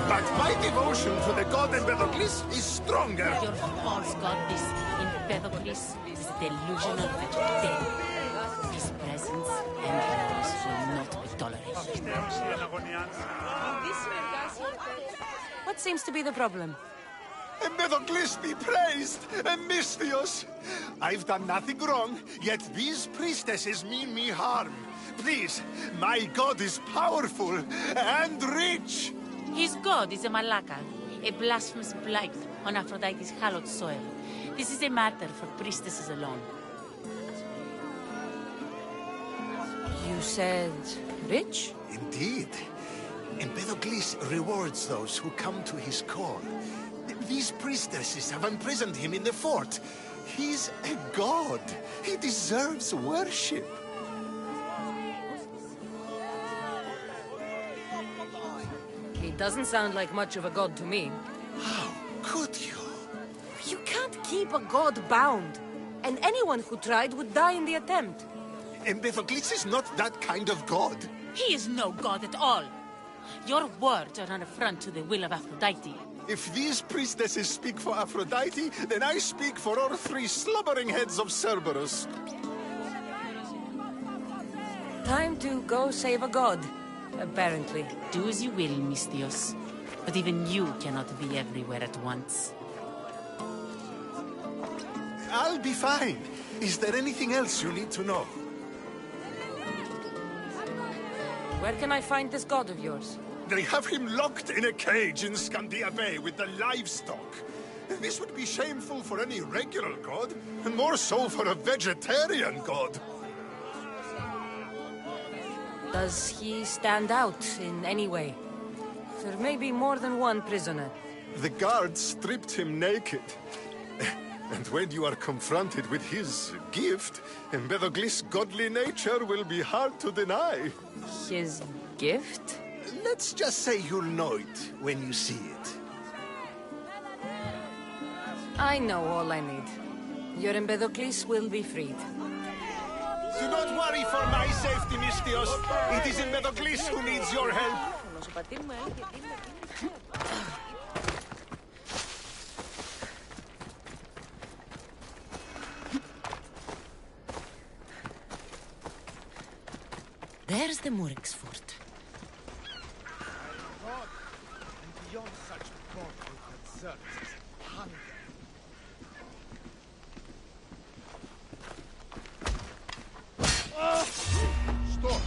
but my devotion to the god Empedocles is stronger. Your false god, this Empedocles, is a delusional dead. His presence and yours will not be tolerated. What seems to be the problem? Empedocles be praised, Misthios. I've done nothing wrong, yet these priestesses mean me harm. Please, my god is powerful and rich. His god is a Malaka, a blasphemous blight on Aphrodite's hallowed soil. This is a matter for priestesses alone. You said rich? Indeed. Empedocles rewards those who come to his call. These priestesses have imprisoned him in the fort. He's a god. He deserves worship. He doesn't sound like much of a god to me. How could you? You can't keep a god bound. And anyone who tried would die in the attempt. Empedocles is not that kind of god. He is no god at all. Your words are an affront to the will of Aphrodite. If these priestesses speak for Aphrodite, then I speak for all three slubbering heads of Cerberus. Time to go save a god, apparently. Do as you will, Misthios. But even you cannot be everywhere at once. I'll be fine. Is there anything else you need to know? Where can I find this god of yours? They have him locked in a cage in Scandia Bay with the livestock. This would be shameful for any regular god, and more so for a vegetarian god. Does he stand out in any way? There may be more than one prisoner. The guards stripped him naked. And when you are confronted with his gift, Empedocles' godly nature will be hard to deny. His gift? Let's just say you'll know it when you see it. I know all I need. Your Empedocles will be freed. Do not worry for my safety, Misthios. It is Empedocles who needs your help. There's the Murex fort. And beyond such bodily concerns as hunger. Stop!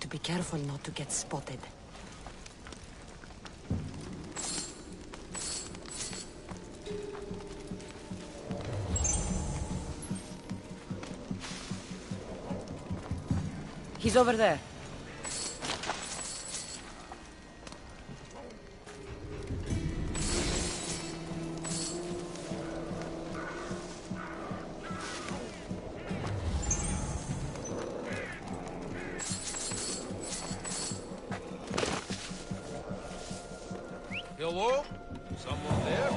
Be careful not to get spotted. He's over there. Hello? Someone there?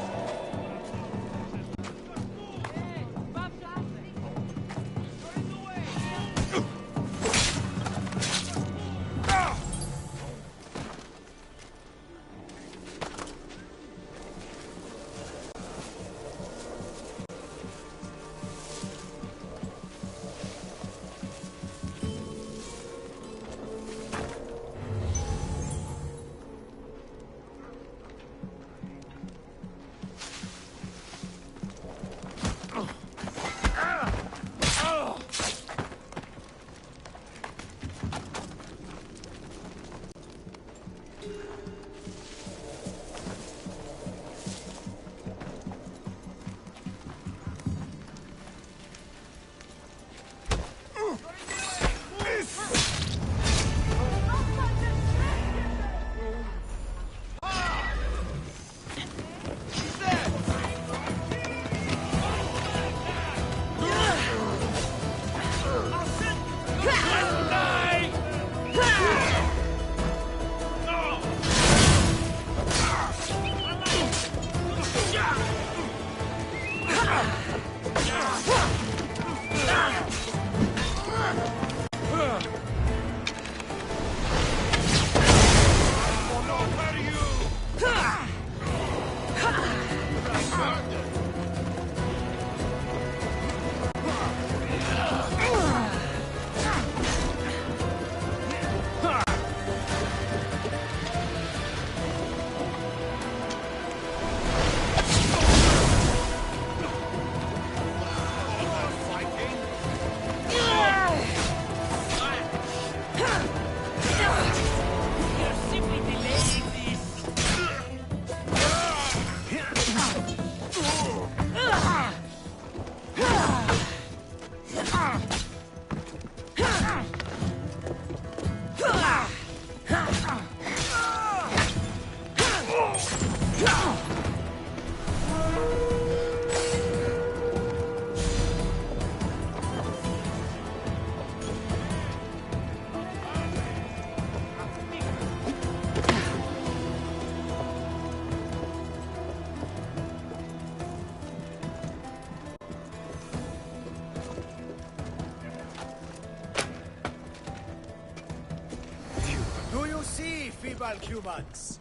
Do you see, feeble humans?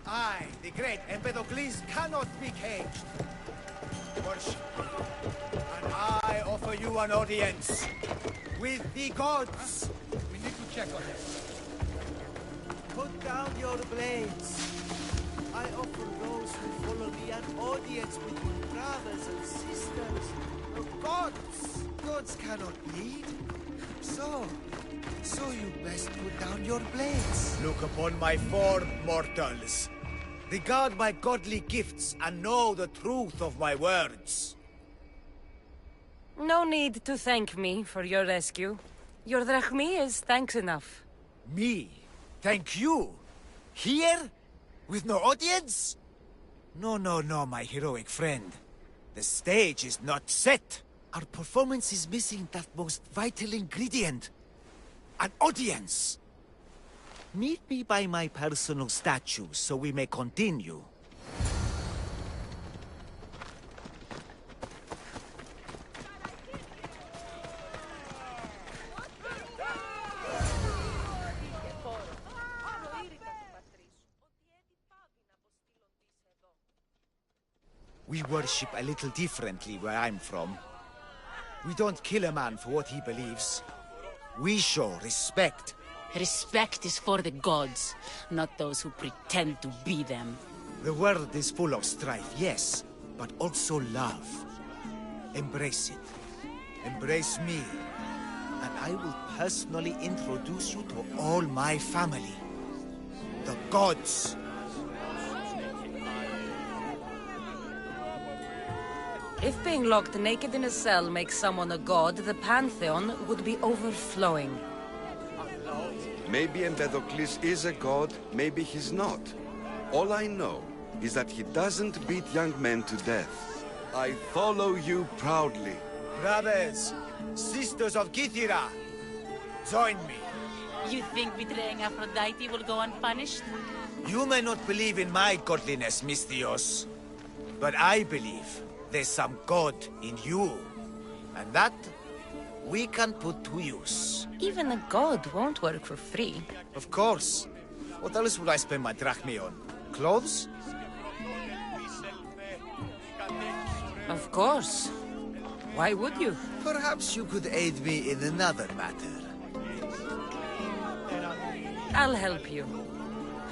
I, the great Empedocles, cannot be caged. Worship me, and I offer you an audience with the gods. We need to check on this. Put down your blades. I offer those who follow me an audience with your brothers and sisters. The gods! Gods cannot bleed. So you best put down your blades. Look upon my form, mortals. Regard my godly gifts and know the truth of my words. No need to thank me for your rescue. Your drachmi is thanks enough. Me? Thank you? Here? With no audience? No, my heroic friend. The stage is not set. Our performance is missing that most vital ingredient. An audience! Meet me by my personal statue so we may continue. We worship a little differently where I'm from. We don't kill a man for what he believes. We show respect. Respect is for the gods, not those who pretend to be them. The world is full of strife, yes, but also love. Embrace it. Embrace me. And I will personally introduce you to all my family. The gods. If being locked naked in a cell makes someone a god, the Pantheon would be overflowing. Maybe Empedocles is a god, maybe he's not. All I know is that he doesn't beat young men to death. I follow you proudly. Brothers, sisters of Kythera, join me. You think betraying Aphrodite will go unpunished? You may not believe in my godliness, Misthios, but I believe there's some god in you, and that we can put to use. Even a god won't work for free. Of course. What else would I spend my drachmi on? Clothes? Of course. Why would you? Perhaps you could aid me in another matter. I'll help you.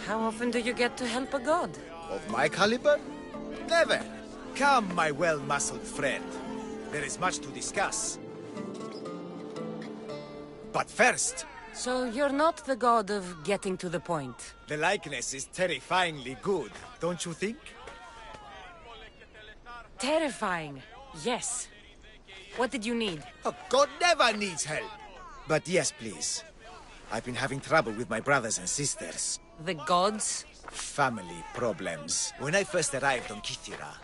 How often do you get to help a god? Of my caliber? Never. Come, my well-muscled friend. There is much to discuss. But first... So you're not the god of getting to the point? The likeness is terrifyingly good, don't you think? Terrifying, yes. What did you need? A god never needs help. But yes, please. I've been having trouble with my brothers and sisters. The gods? Family problems. When I first arrived on Kythera,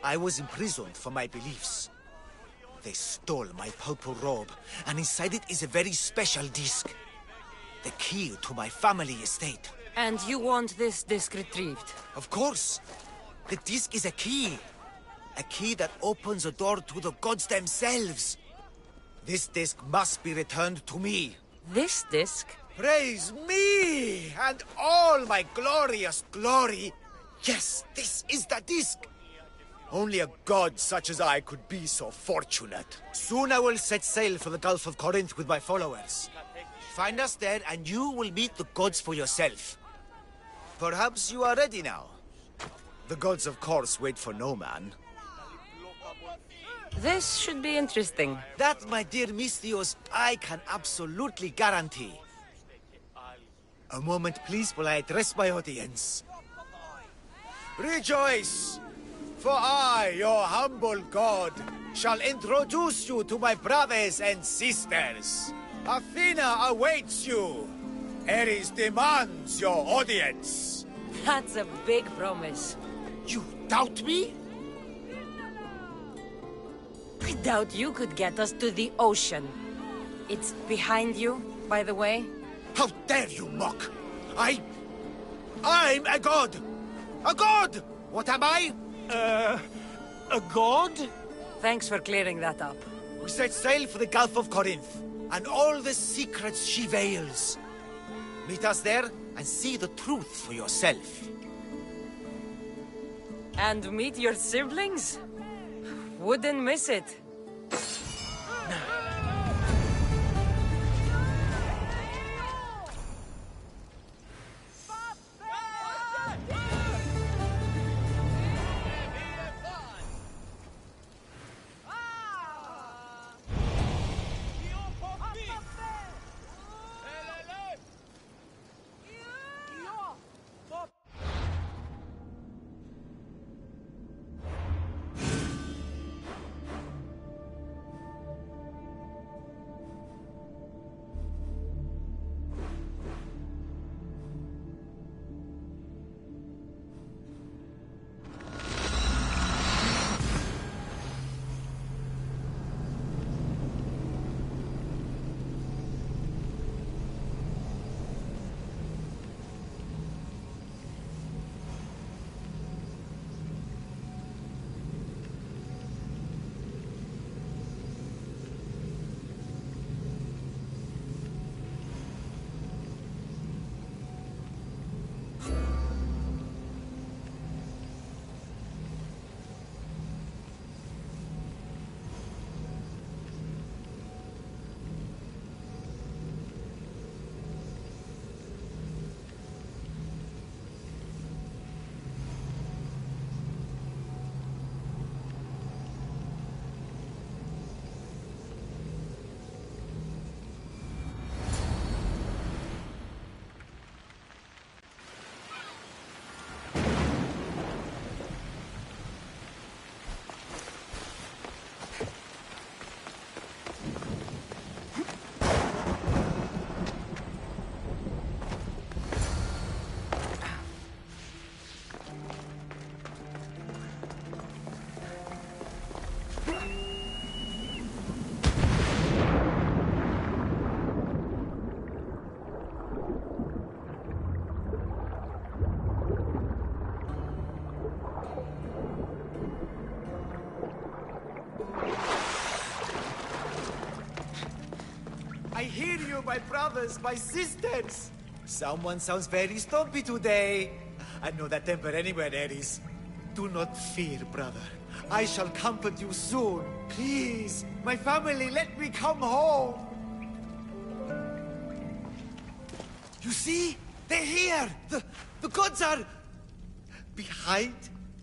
I was imprisoned for my beliefs. They stole my purple robe, and inside it is a very special disc. The key to my family estate. And you want this disc retrieved? Of course. The disc is a key. A key that opens a door to the gods themselves. This disc must be returned to me. This disc? Praise me and all my glorious glory. Yes, this is the disc. Only a god such as I could be so fortunate. Soon I will set sail for the Gulf of Corinth with my followers. Find us there, and you will meet the gods for yourself. Perhaps you are ready now. The gods, of course, wait for no man. This should be interesting. That, my dear Misthios, I can absolutely guarantee. A moment, please, while I address my audience. Rejoice! For I, your humble god, shall introduce you to my brothers and sisters. Athena awaits you. Ares demands your audience. That's a big promise. You doubt me? I doubt you could get us to the ocean. It's behind you, by the way. How dare you mock? I'm a god! A god! What am I? A god? Thanks for clearing that up. We set sail for the Gulf of Corinth, and all the secrets she veils. Meet us there, and see the truth for yourself. And meet your siblings? Wouldn't miss it. I hear you, my brothers, my sisters. Someone sounds very stumpy today. I know that temper anywhere, Ares. Do not fear, brother. I shall comfort you soon. Please, my family, let me come home. You see? They're here! The gods are... behind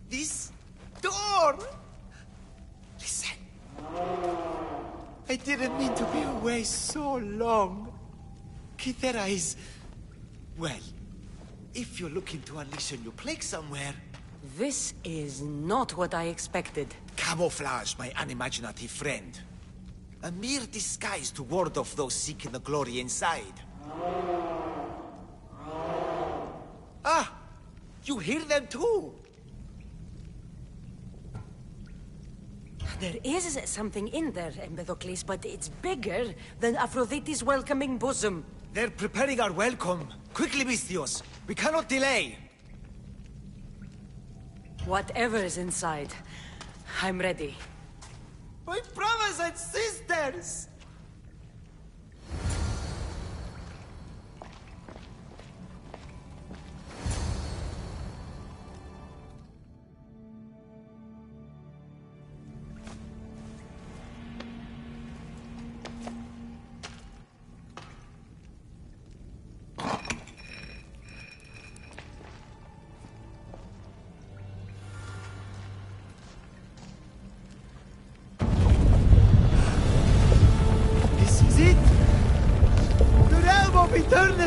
this door! Listen. I didn't mean to be away so long. Kythera is... well, if you're looking to unleash a new plague somewhere... This is not what I expected. Camouflage, my unimaginative friend. A mere disguise to ward off those seeking the glory inside. Ah! You hear them too! There is something in there, Empedocles, but it's bigger than Aphrodite's welcoming bosom. They're preparing our welcome. Quickly, Misthios. We cannot delay. Whatever is inside, I'm ready. My brothers and sisters!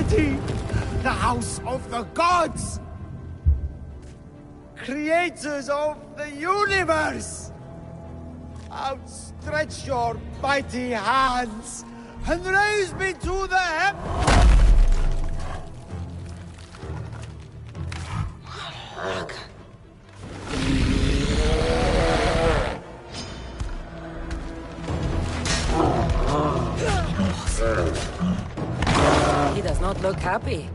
Almighty, the house of the gods, creators of the universe, outstretch your mighty hands and raise me to the heavens. He does not look happy.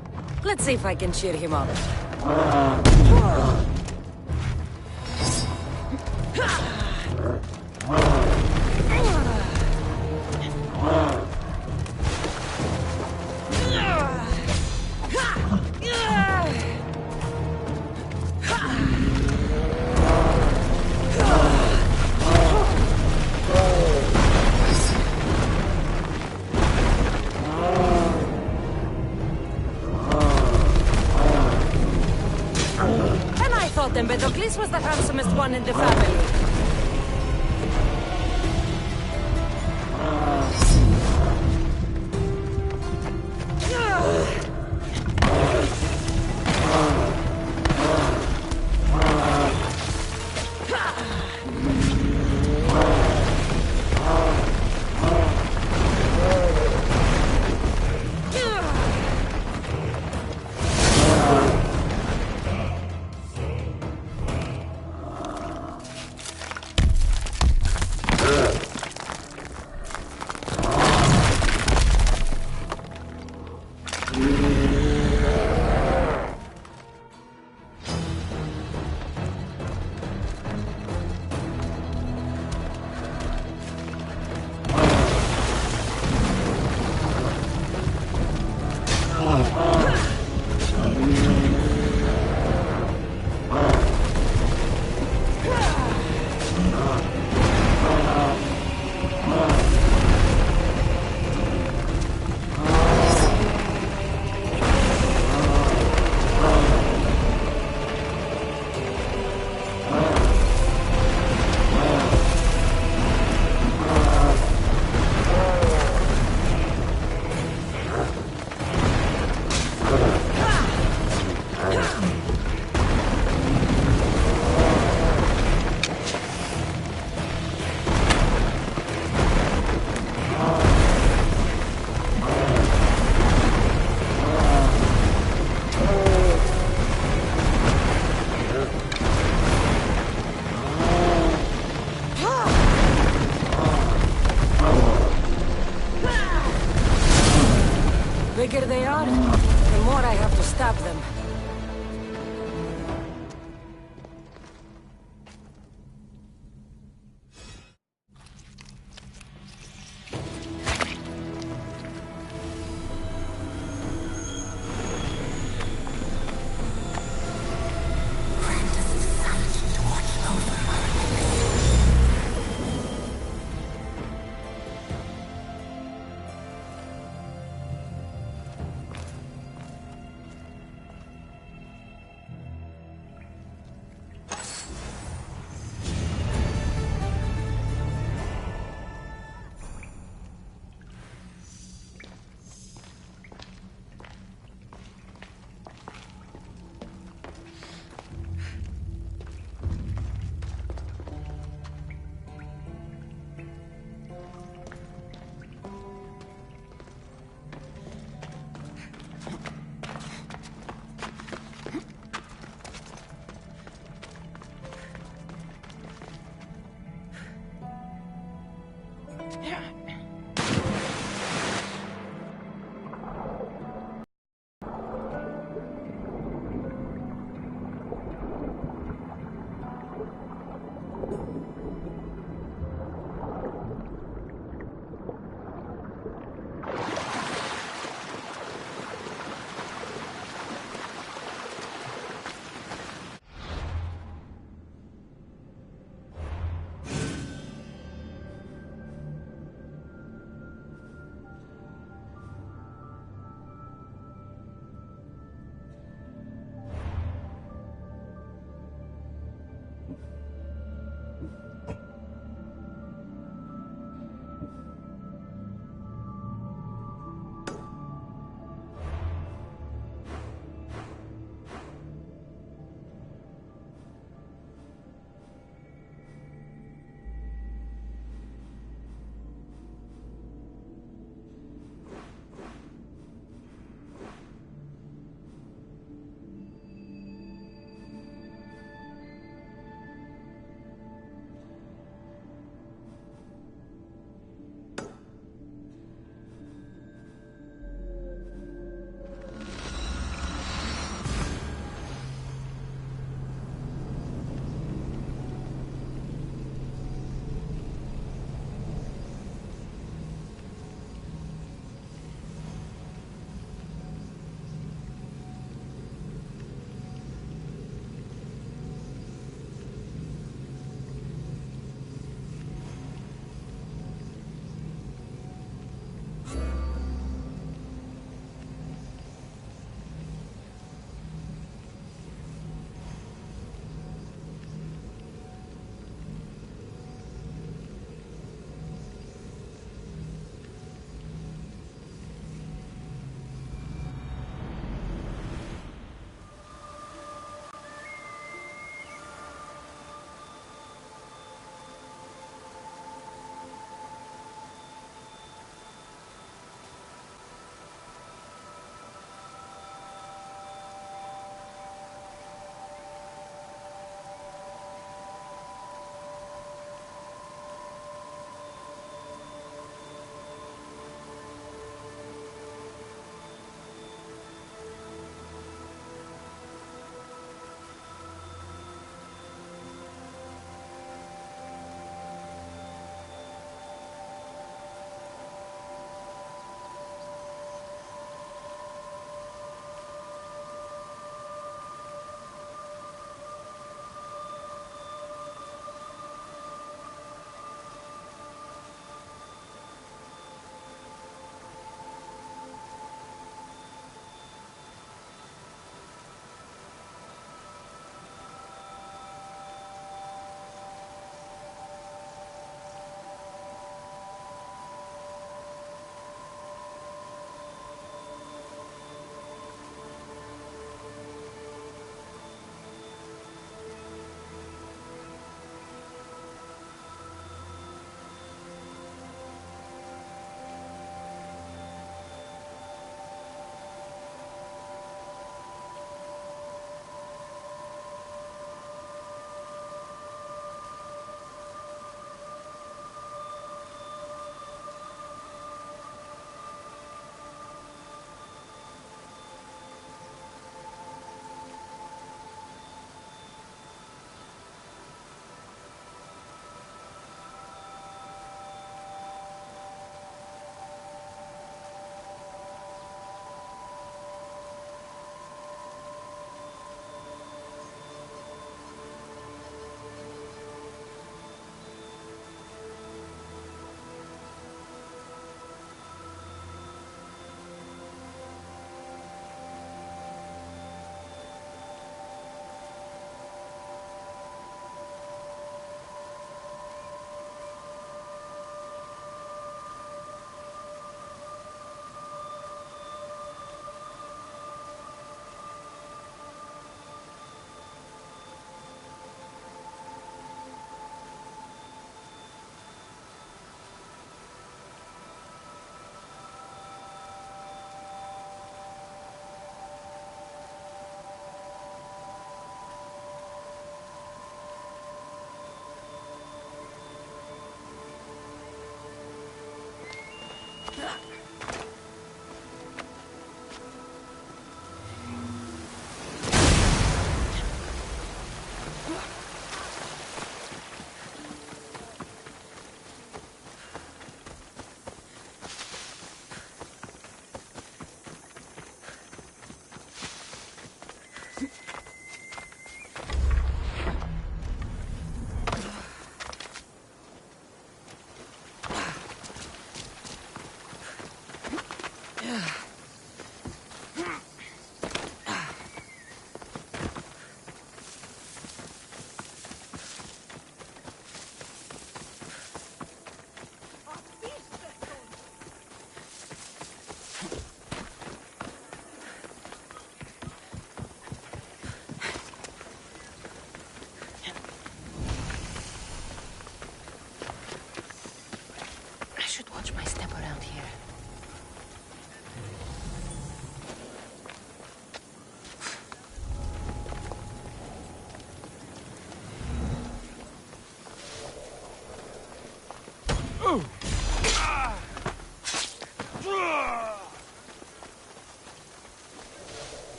Let's see if I can cheer him up. Empedocles was the handsomest one in the family.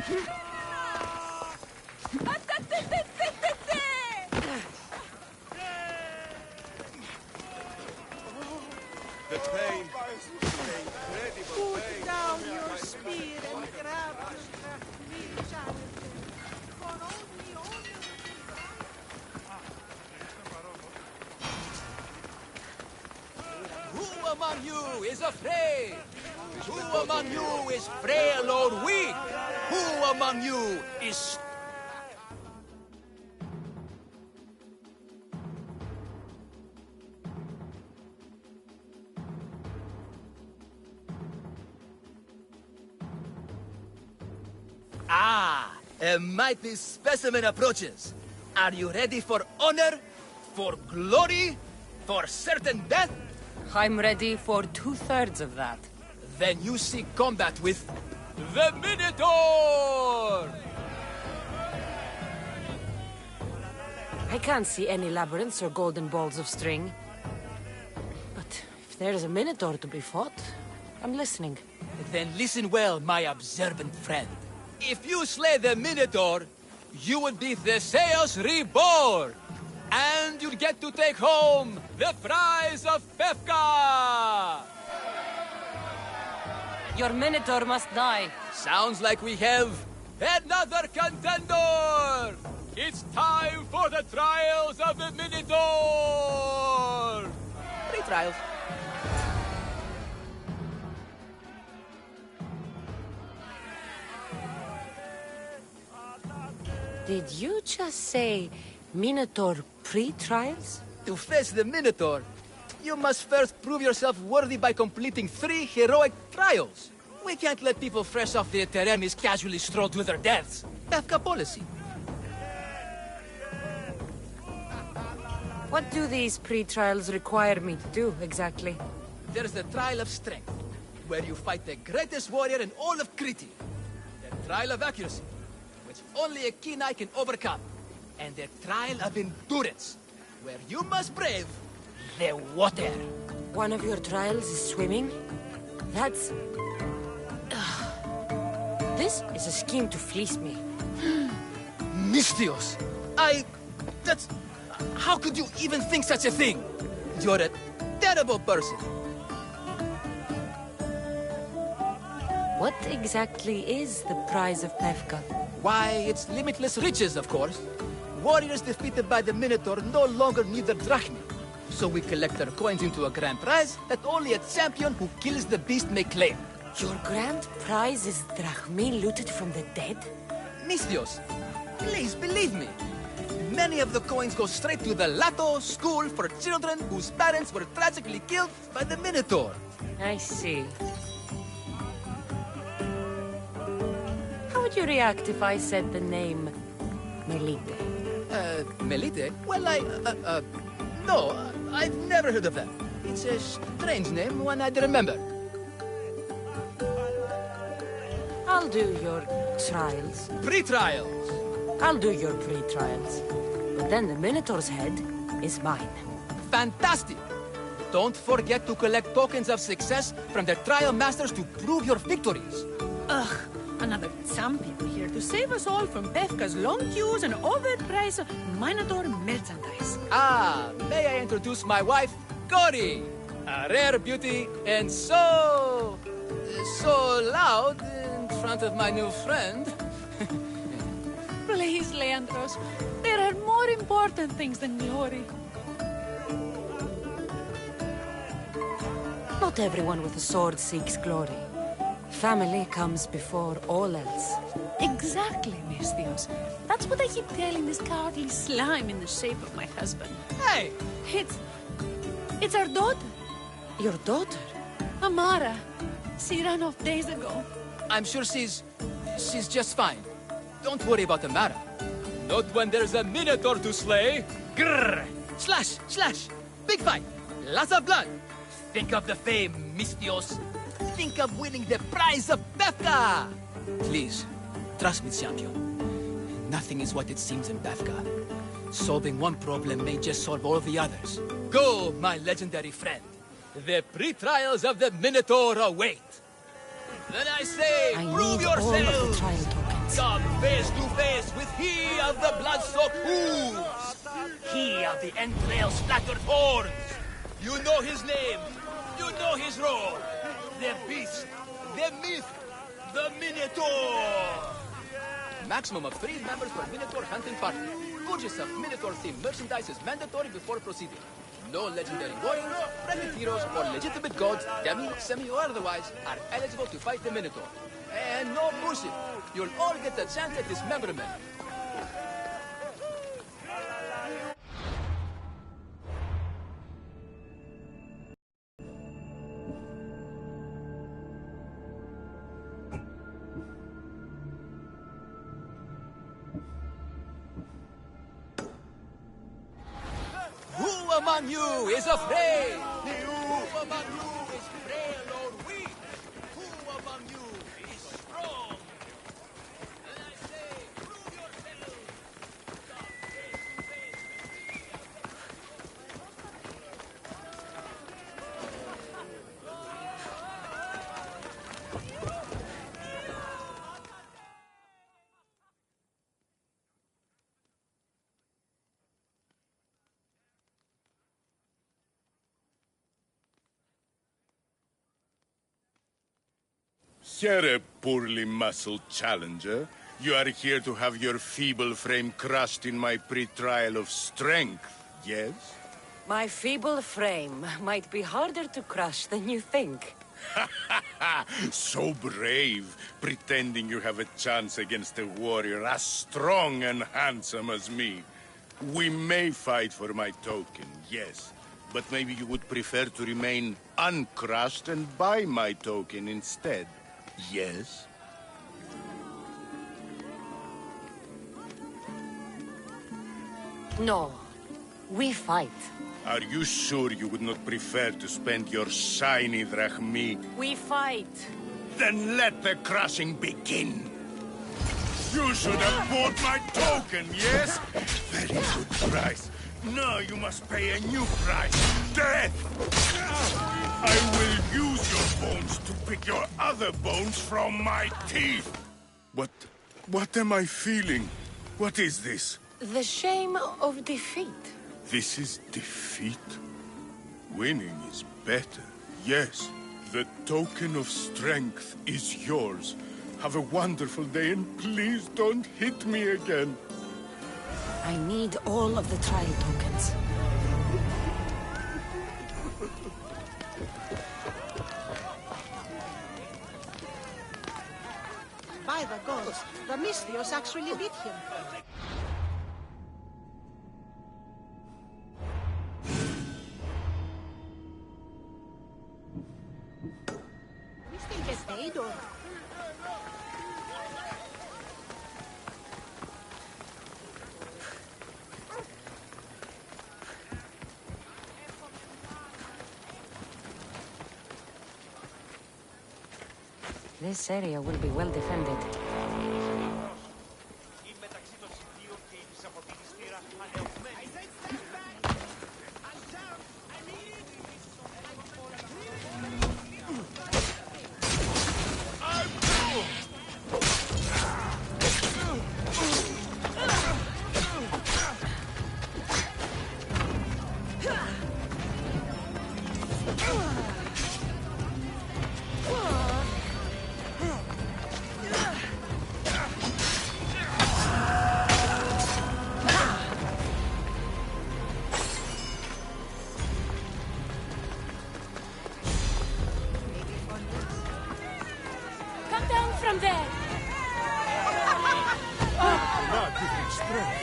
The pain. The incredible Put pain. down your spear and grab the challenger. For only honor. Who among you is afraid? Who among you is frail or weak? Who among you is... Ah, a mighty specimen approaches. Are you ready for honor? For glory? For certain death? I'm ready for 2/3 of that. Then you seek combat with the Minotaur! I can't see any labyrinths or golden balls of string. But if there's a Minotaur to be fought, I'm listening. Then listen well, my observant friend. If you slay the Minotaur, you would be Theseus reborn! And you'd get to take home the prize of Fefka! Your Minotaur must die. Sounds like we have another contender! It's time for the trials of the Minotaur! 3 trials. Did you just say Minotaur pre-trials? To face the Minotaur, you must first prove yourself worthy by completing 3 heroic trials. We can't let people fresh off the Teremis casually stroll to their deaths. Fefka policy. What do these pre-trials require me to do, exactly? There's the Trial of Strength, where you fight the greatest warrior in all of Crete. The Trial of Accuracy, which only a keen eye can overcome. And the Trial of Endurance, where you must brave the water. One of your trials is swimming? That's... This is a scheme to fleece me. Mystios! That's... How could you even think such a thing? You're a terrible person. What exactly is the prize of Pefka? Why, it's limitless riches, of course. Warriors defeated by the Minotaur no longer need their drachmi. So we collect their coins into a grand prize that only a champion who kills the beast may claim. Your grand prize is drachmi looted from the dead? Mystios, please believe me. Many of the coins go straight to the Lato school for children whose parents were tragically killed by the Minotaur. I see. How would you react if I said the name Melite? Melite? Well, no, I've never heard of that. It's a strange name, one I'd remember. I'll do your trials. Pre-trials! I'll do your pre-trials. But then the Minotaur's head is mine. Fantastic! Don't forget to collect tokens of success from the trial masters to prove your victories. Ugh, another champion here to save us all from Pefka's long queues and overpriced Minotaur merchandise. Ah, may I introduce my wife, Cory? A rare beauty and so loud in front of my new friend. Please, Leandros, there are more important things than glory. Not everyone with a sword seeks glory. Family comes before all else. Exactly, Mystios. That's what I keep telling this cowardly slime in the shape of my husband. Hey! It's our daughter. Your daughter? Amara. She ran off days ago. I'm sure she's just fine. Don't worry about Amara. Not when there's a Minotaur to slay. Grrr! Slash! Slash! Big fight! Lots of blood! Think of the fame, Mystios. Think of winning the prize of Pefka! Please, trust me, champion. Nothing is what it seems in Pefka. Solving one problem may just solve all the others. Go, my legendary friend. The pre-trials of the Minotaur await. Then I say, I prove need all of the yourself! trial tokens. The face to face with he of the blood-soaked hooves! He of the entrail-splattered horns! You know his name! You know his role! The beast! The myth! The Minotaur! Maximum of 3 members per Minotaur hunting party. Purchase of Minotaur-themed merchandise is mandatory before proceeding. No legendary warriors, private heroes, or legitimate gods, demi, semi, or otherwise, are eligible to fight the Minotaur. And no bullshit. You'll all get a chance at dismemberment. Who among you is afraid? Who among you is frail or weak? Who among you is strong? And I say, prove yourselves. Come face to face with me. Here, a poorly muscled challenger. You are here to have your feeble frame crushed in my pre-trial of strength, yes? My feeble frame might be harder to crush than you think. So brave, pretending you have a chance against a warrior as strong and handsome as me. We may fight for my token, yes. But maybe you would prefer to remain uncrushed and buy my token instead. Yes? No. We fight. Are you sure you would not prefer to spend your shiny drachmi? We fight. Then let the crushing begin. You should have bought my token, yes? Very good price. Now you must pay a new price. Death! I will use your bones to pick your other bones from my teeth. What am I feeling? What is this? The shame of defeat. This is defeat? Winning is better, yes. The token of strength is yours. Have a wonderful day and please don't hit me again. I need all of the trial tokens. By the gods, the Misthios actually beat him. We still get paid, or? This area will be well defended. From there! Not with strength.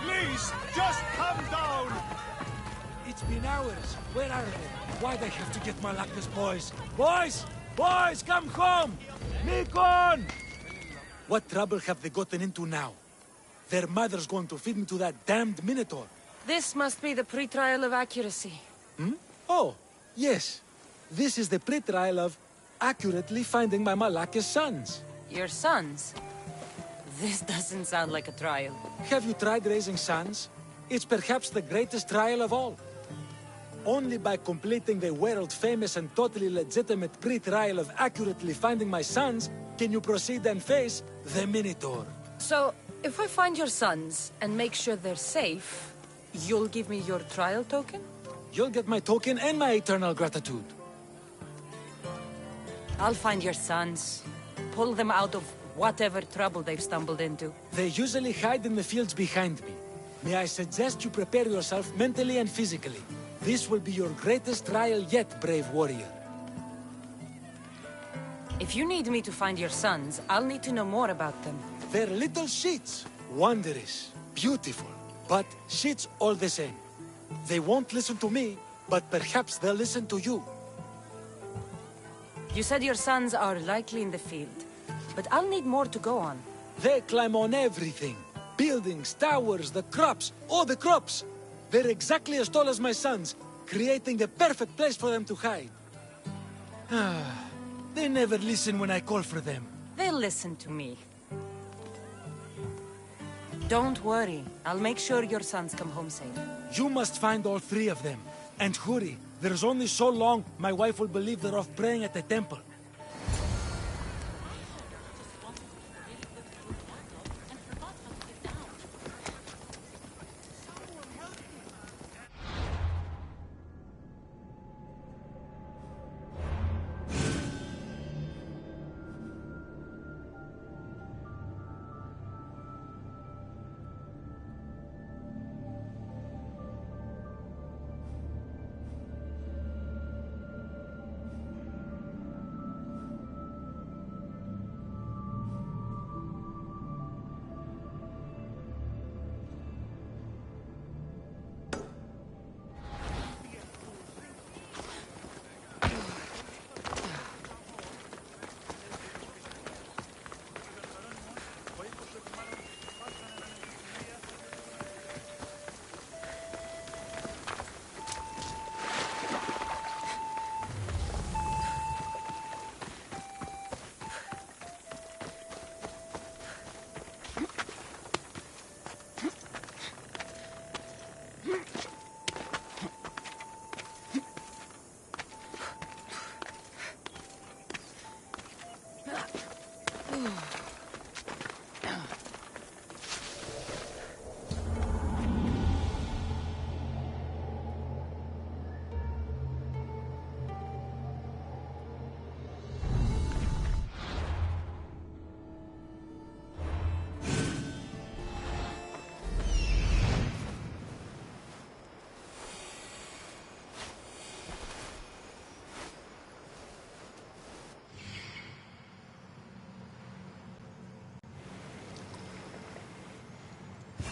Please, just come down! It's been hours. Where are they? Why'd I have to get Malakis, boys? Boys! Boys, come home! Nikon! What trouble have they gotten into now? Their mother's going to feed me to that damned Minotaur. This must be the pre-trial of accuracy. Hmm? Oh, yes. This is the pre-trial of accurately finding my Malakis sons. Your sons? This doesn't sound like a trial. Have you tried raising sons? It's perhaps the greatest trial of all. Only by completing the world-famous and totally legitimate pre-trial of accurately finding my sons can you proceed and face the Minotaur? So, if I find your sons and make sure they're safe, you'll give me your trial token? You'll get my token and my eternal gratitude. I'll find your sons. Pull them out of whatever trouble they've stumbled into. They usually hide in the fields behind me. May I suggest you prepare yourself mentally and physically. This will be your greatest trial yet, brave warrior. If you need me to find your sons, I'll need to know more about them. They're little shits. Wondrous, beautiful, but shits all the same. They won't listen to me, but perhaps they'll listen to you. You said your sons are likely in the field, but I'll need more to go on. They climb on everything. Buildings, towers, the crops, all the crops. They're exactly as tall as my sons, creating a perfect place for them to hide. They never listen when I call for them. They'll listen to me. Don't worry. I'll make sure your sons come home safe. You must find all three of them. And hurry. There's only so long my wife will believe they're off praying at the temple.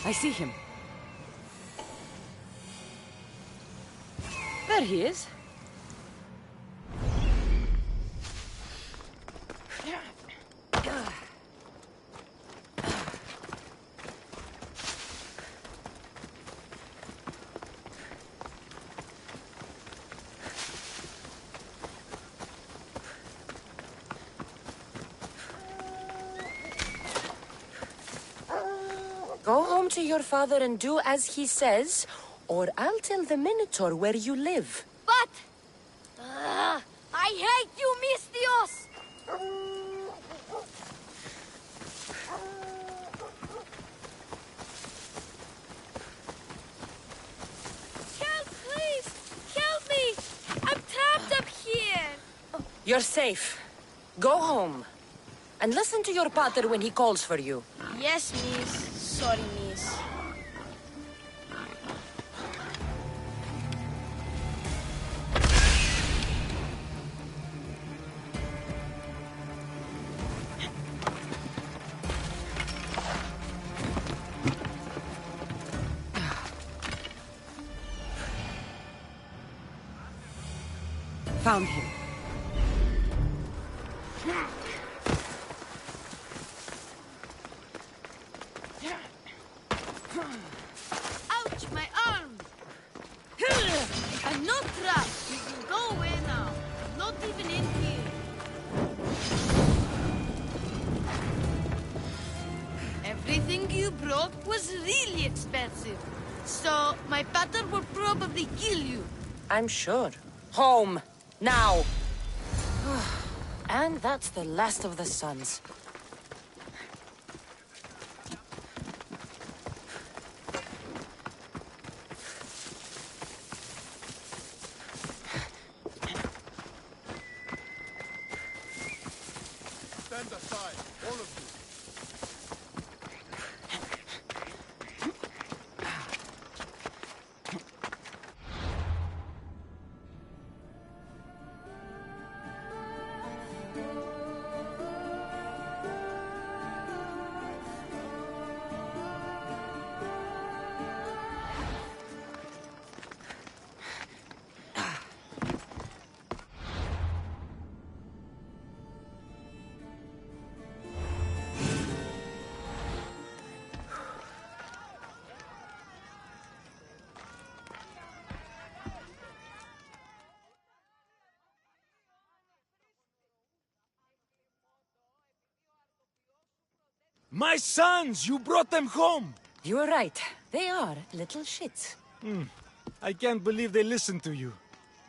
I see him. There he is. Go home to your father and do as he says, or I'll tell the Minotaur where you live. But... I hate you, Mistios! Help, please! Help me! I'm trapped up here! You're safe. Go home. And listen to your pater when he calls for you. Yes, miss. Sorry, miss. Found him. Ouch, my arm! I'm not trapped. You can go away now. I'm not even in here. Everything you brought was really expensive. So, my pater will probably kill you. I'm sure. Home. Now. And that's the last of the suns. Stand aside, all of you. My sons! You brought them home! You were right. They are little shits. I can't believe they listened to you.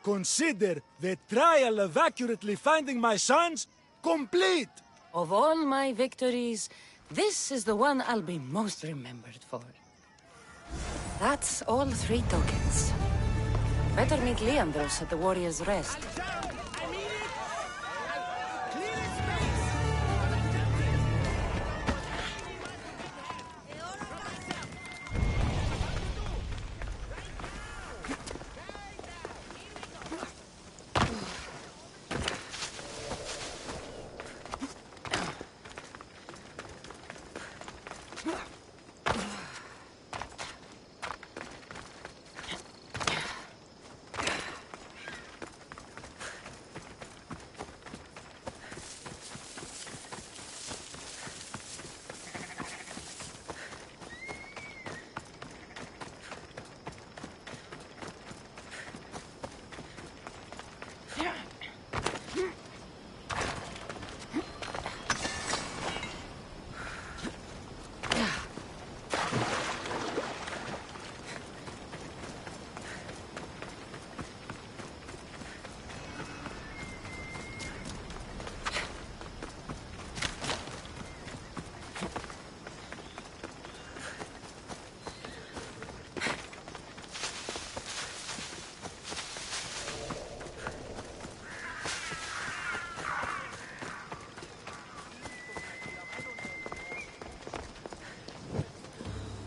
Consider the trial of accurately finding my sons complete! Of all my victories, this is the one I'll be most remembered for. That's all 3 tokens. Better meet Leandros at the Warrior's Rest.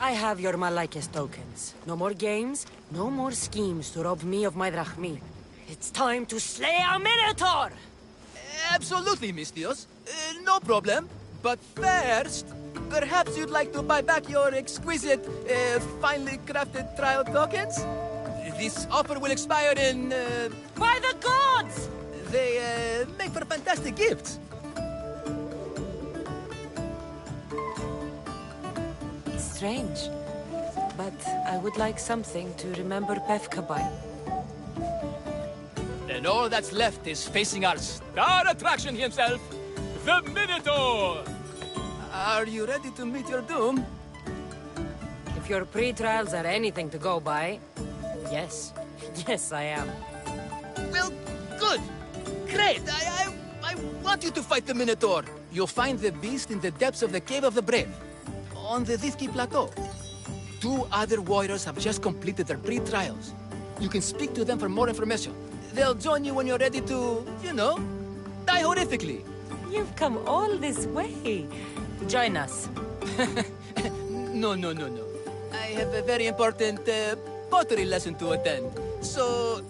I have your Malaikis tokens. No more games, no more schemes to rob me of my drachmi. It's time to slay a Minotaur! Absolutely, Mistios. No problem. But first, perhaps you'd like to buy back your exquisite, finely crafted trial tokens? This offer will expire in, By the gods! They, make for fantastic gifts. Strange. But I would like something to remember Pefka by. And all that's left is facing our star attraction himself, the Minotaur! Are you ready to meet your doom? If your pre-trials are anything to go by, yes. Yes, I am. Well, good. Great. I want you to fight the Minotaur. You'll find the beast in the depths of the Cave of the Brave, on the Thithki Plateau. 2 other warriors have just completed their pre-trials. You can speak to them for more information. They'll join you when you're ready to, you know, die horrifically. You've come all this way. Join us. No. I have a very important pottery lesson to attend. So...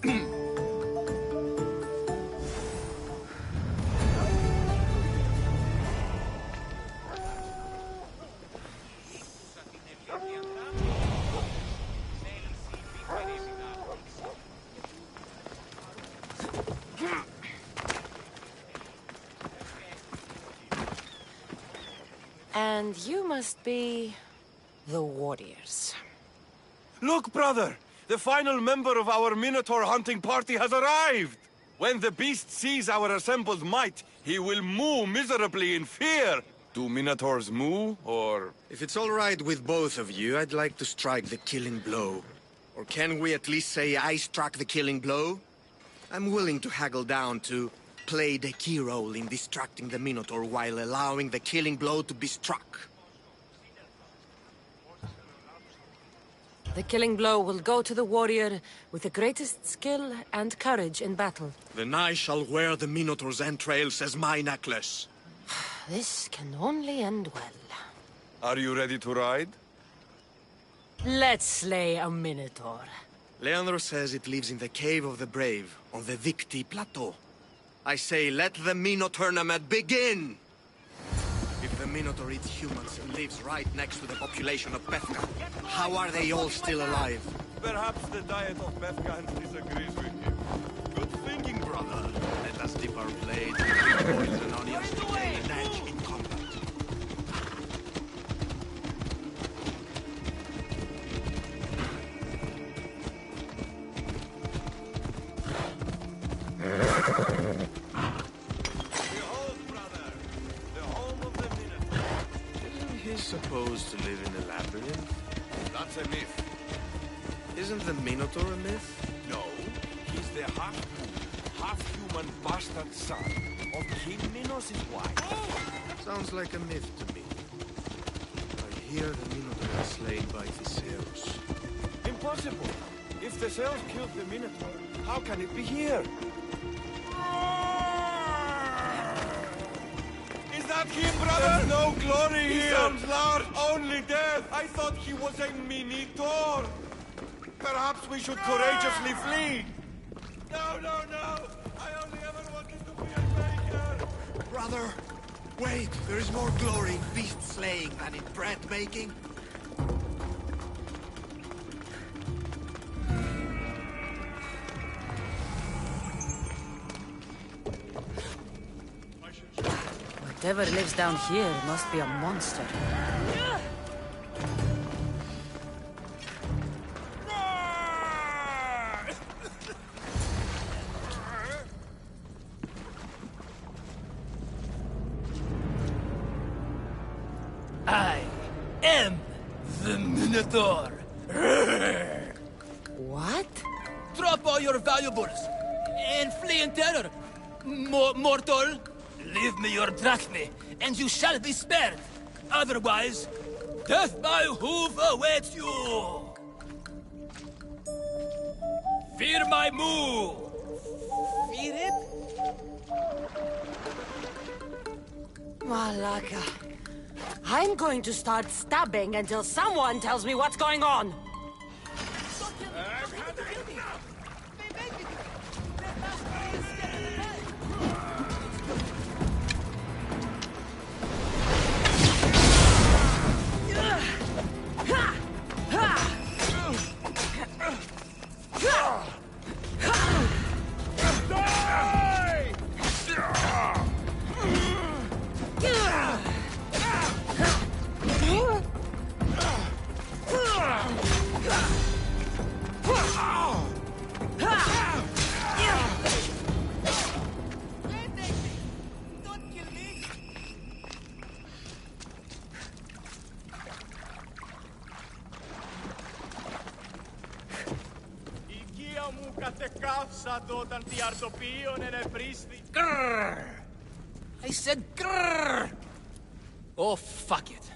And you must be... the Warriors. Look, brother! The final member of our Minotaur hunting party has arrived! When the beast sees our assembled might, he will moo miserably in fear! Do Minotaurs moo, or...? If it's all right with both of you, I'd like to strike the killing blow. Or can we at least say I struck the killing blow? I'm willing to haggle down to played a key role in distracting the Minotaur while allowing the killing blow to be struck. The killing blow will go to the warrior with the greatest skill and courage in battle. Then I shall wear the Minotaur's entrails as my necklace. This can only end well. Are you ready to ride? Let's slay a minotaur. Leandro says it lives in the Cave of the Brave, on the Victi Plateau. I say, let the Minotaur tournament begin! If the Minotaur eats humans and lives right next to the population of Bethka, how are they all still alive? Perhaps the diet of Bethkans disagrees with you. Good thinking, brother. Let us dip our blades in the poison onions to gain an edge in combat. Behold, brother, the home of the Minotaur. Isn't he supposed to live in a labyrinth? That's a myth. Isn't the Minotaur a myth? No, he's the half-moon, half-human bastard son of King Minos' wife. Sounds like a myth to me. I hear the Minotaur was slain by Theseus. Impossible. If Theseus killed the Minotaur, how can it be here? Is that him, brother? There's no glory here. He sounds large. Only death. I thought he was a Minotaur. Perhaps we should courageously flee. No, no, no. I only ever wanted to be a baker. Brother, wait. There is more glory in beast slaying than in bread making. Whatever lives down here must be a monster. I am the Minotaur. What? Drop all your valuables and flee in terror. Mortal, leave me your drachme, and you shall be spared. Otherwise, death by hoof awaits you. Fear my move. Fear it? Malaka. I'm going to start stabbing until someone tells me what's going on. Grrr! I said grrr! Oh, fuck it.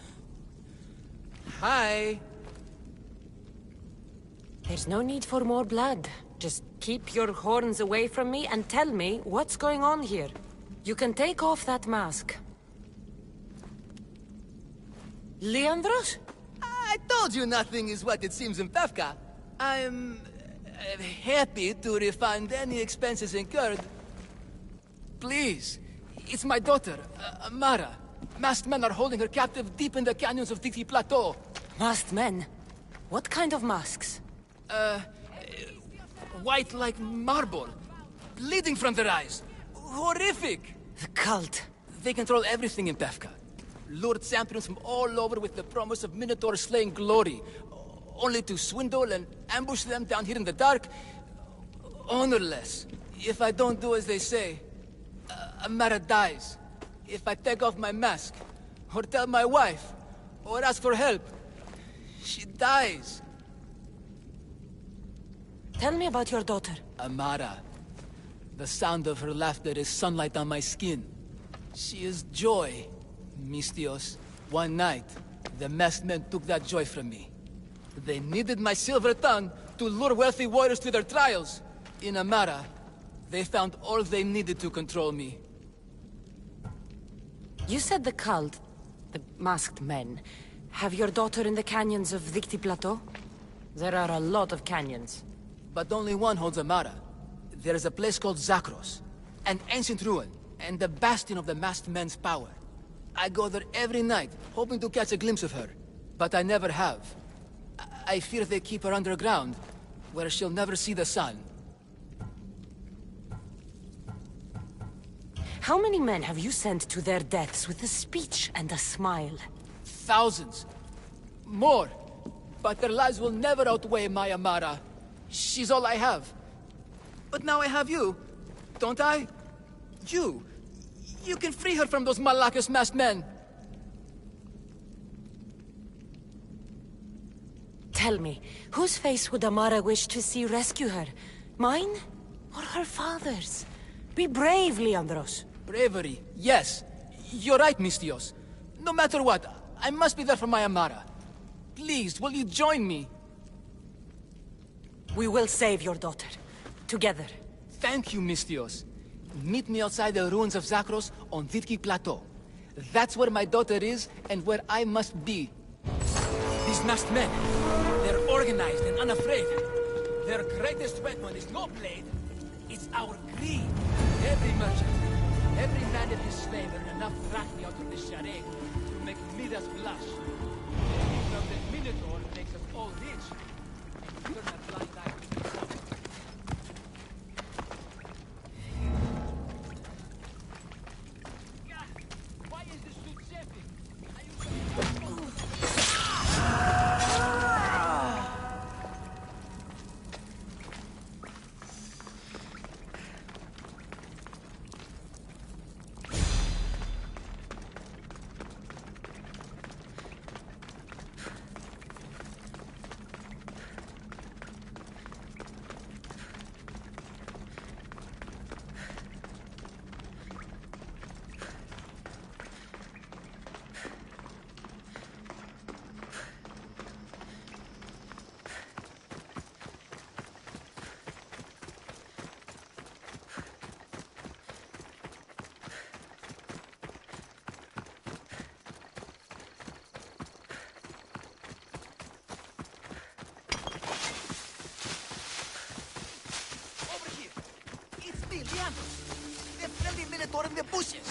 Hi. There's no need for more blood. Just keep your horns away from me and tell me what's going on here. You can take off that mask. Leandros? I told you nothing is what it seems in Bethka. I'm happy to refund any expenses incurred. Please, it's my daughter, Amara. Masked men are holding her captive deep in the canyons of Victi Plateau. Masked men? What kind of masks? White like marble. Bleeding from their eyes. Horrific! The cult. They control everything in Bethka. Lured champions from all over with the promise of Minotaur slaying glory. Only to swindle and ambush them down here in the dark. Honorless. If I don't do as they say, Amara dies. If I take off my mask, or tell my wife, or ask for help, she dies. Tell me about your daughter. Amara. The sound of her laughter is sunlight on my skin. She is joy, Mistios. One night, the masked men took that joy from me. They needed my silver tongue to lure wealthy warriors to their trials. In Amara, they found all they needed to control me. You said the cult, the masked men, have your daughter in the canyons of Victi Plateau? There are a lot of canyons. But only one holds Amara. There is a place called Zakros, an ancient ruin, and the bastion of the masked men's power. I go there every night, hoping to catch a glimpse of her. But I never have. I fear they keep her underground, where she'll never see the sun. How many men have you sent to their deaths with a speech and a smile? Thousands. More. But their lives will never outweigh my Amara. She's all I have. But now I have you, don't I? You can free her from those Malakas masked men. Tell me, whose face would Amara wish to see rescue her? Mine? Or her father's? Be brave, Leandros. Bravery, yes. You're right, Mistios. No matter what, I must be there for my Amara. Please, will you join me? We will save your daughter. Together. Thank you, Mistios. Meet me outside the ruins of Zakros on Vitki Plateau. That's where my daughter is, and where I must be. These masked men, they're organized and unafraid. Their greatest weapon is no blade, it's our greed. Every merchant, every man and his slave earn enough drachmi out of this charade to make Midas blush. Now the Minotaur makes us all rich, and turn a blind eye to the sun. Why is this suit chafing? The friendly Minotaur in the bushes!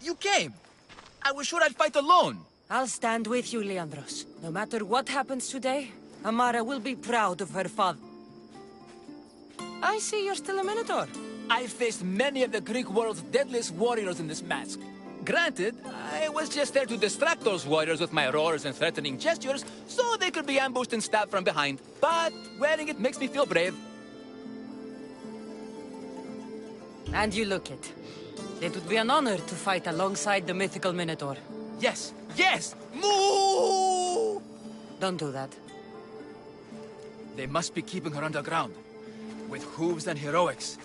You came! I was sure I'd fight alone! I'll stand with you, Leandros. No matter what happens today, Amara will be proud of her father. I see you're still a Minotaur. I faced many of the Greek world's deadliest warriors in this mask. Granted, I was just there to distract those warriors with my roars and threatening gestures, so they could be ambushed and stabbed from behind. But wearing it makes me feel brave. And you look it. It would be an honor to fight alongside the mythical Minotaur. Yes! Yes! Moo! Don't do that. They must be keeping her underground. With hooves and heroics.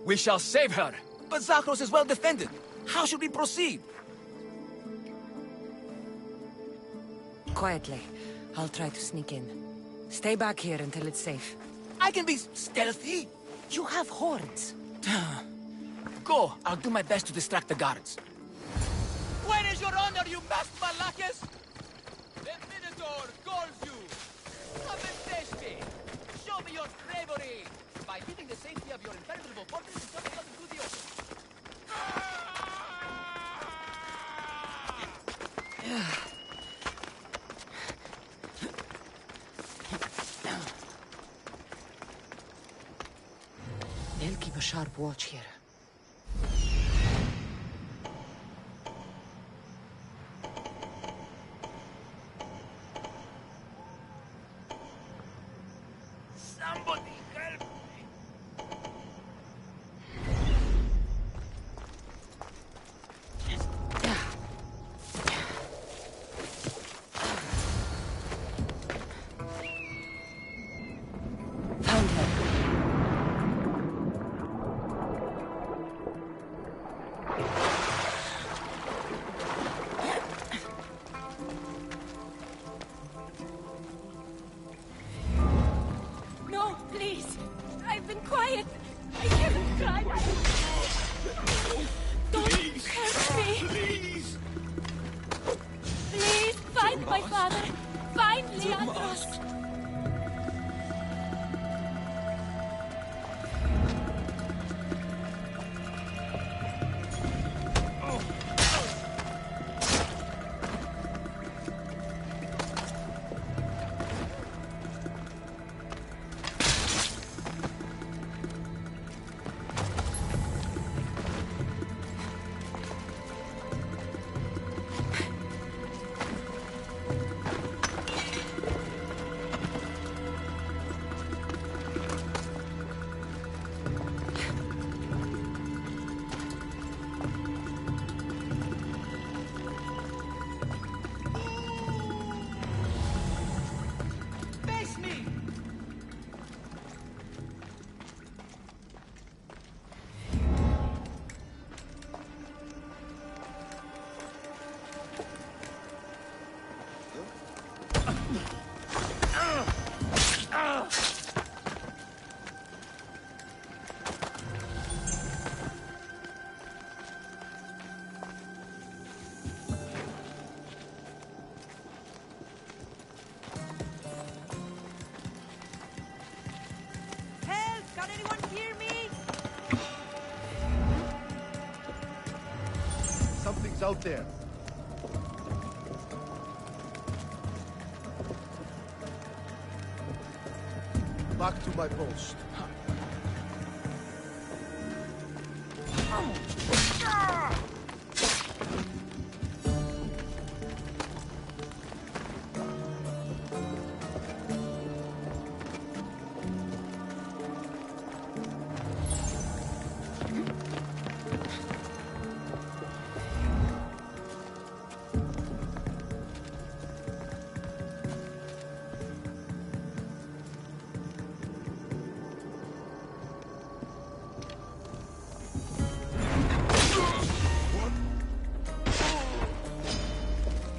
We shall save her! But Zakros is well defended. How should we proceed? Quietly. I'll try to sneak in. Stay back here until it's safe. I can be stealthy. You have horns. Go. I'll do my best to distract the guards. Where is your honor, you masked Malakis? The Minotaur calls you. Come and face me. Show me your bravery. By leaving the safety of your impenetrable fortress and jumping out into the open. They'll keep a sharp watch here. Somebody help me! find her. No, please. I've been quiet. I haven't cried. Don't hurt me. Please! Please, find my father. Find Leandros. Face me! Help! Can anyone hear me? Something's out there. Back to my post.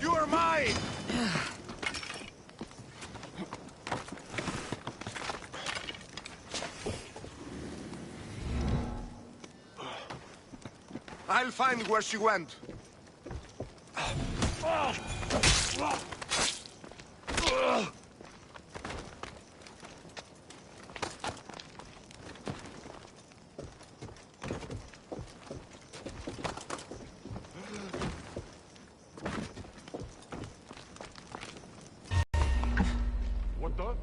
You are mine! I'll find where she went. What the?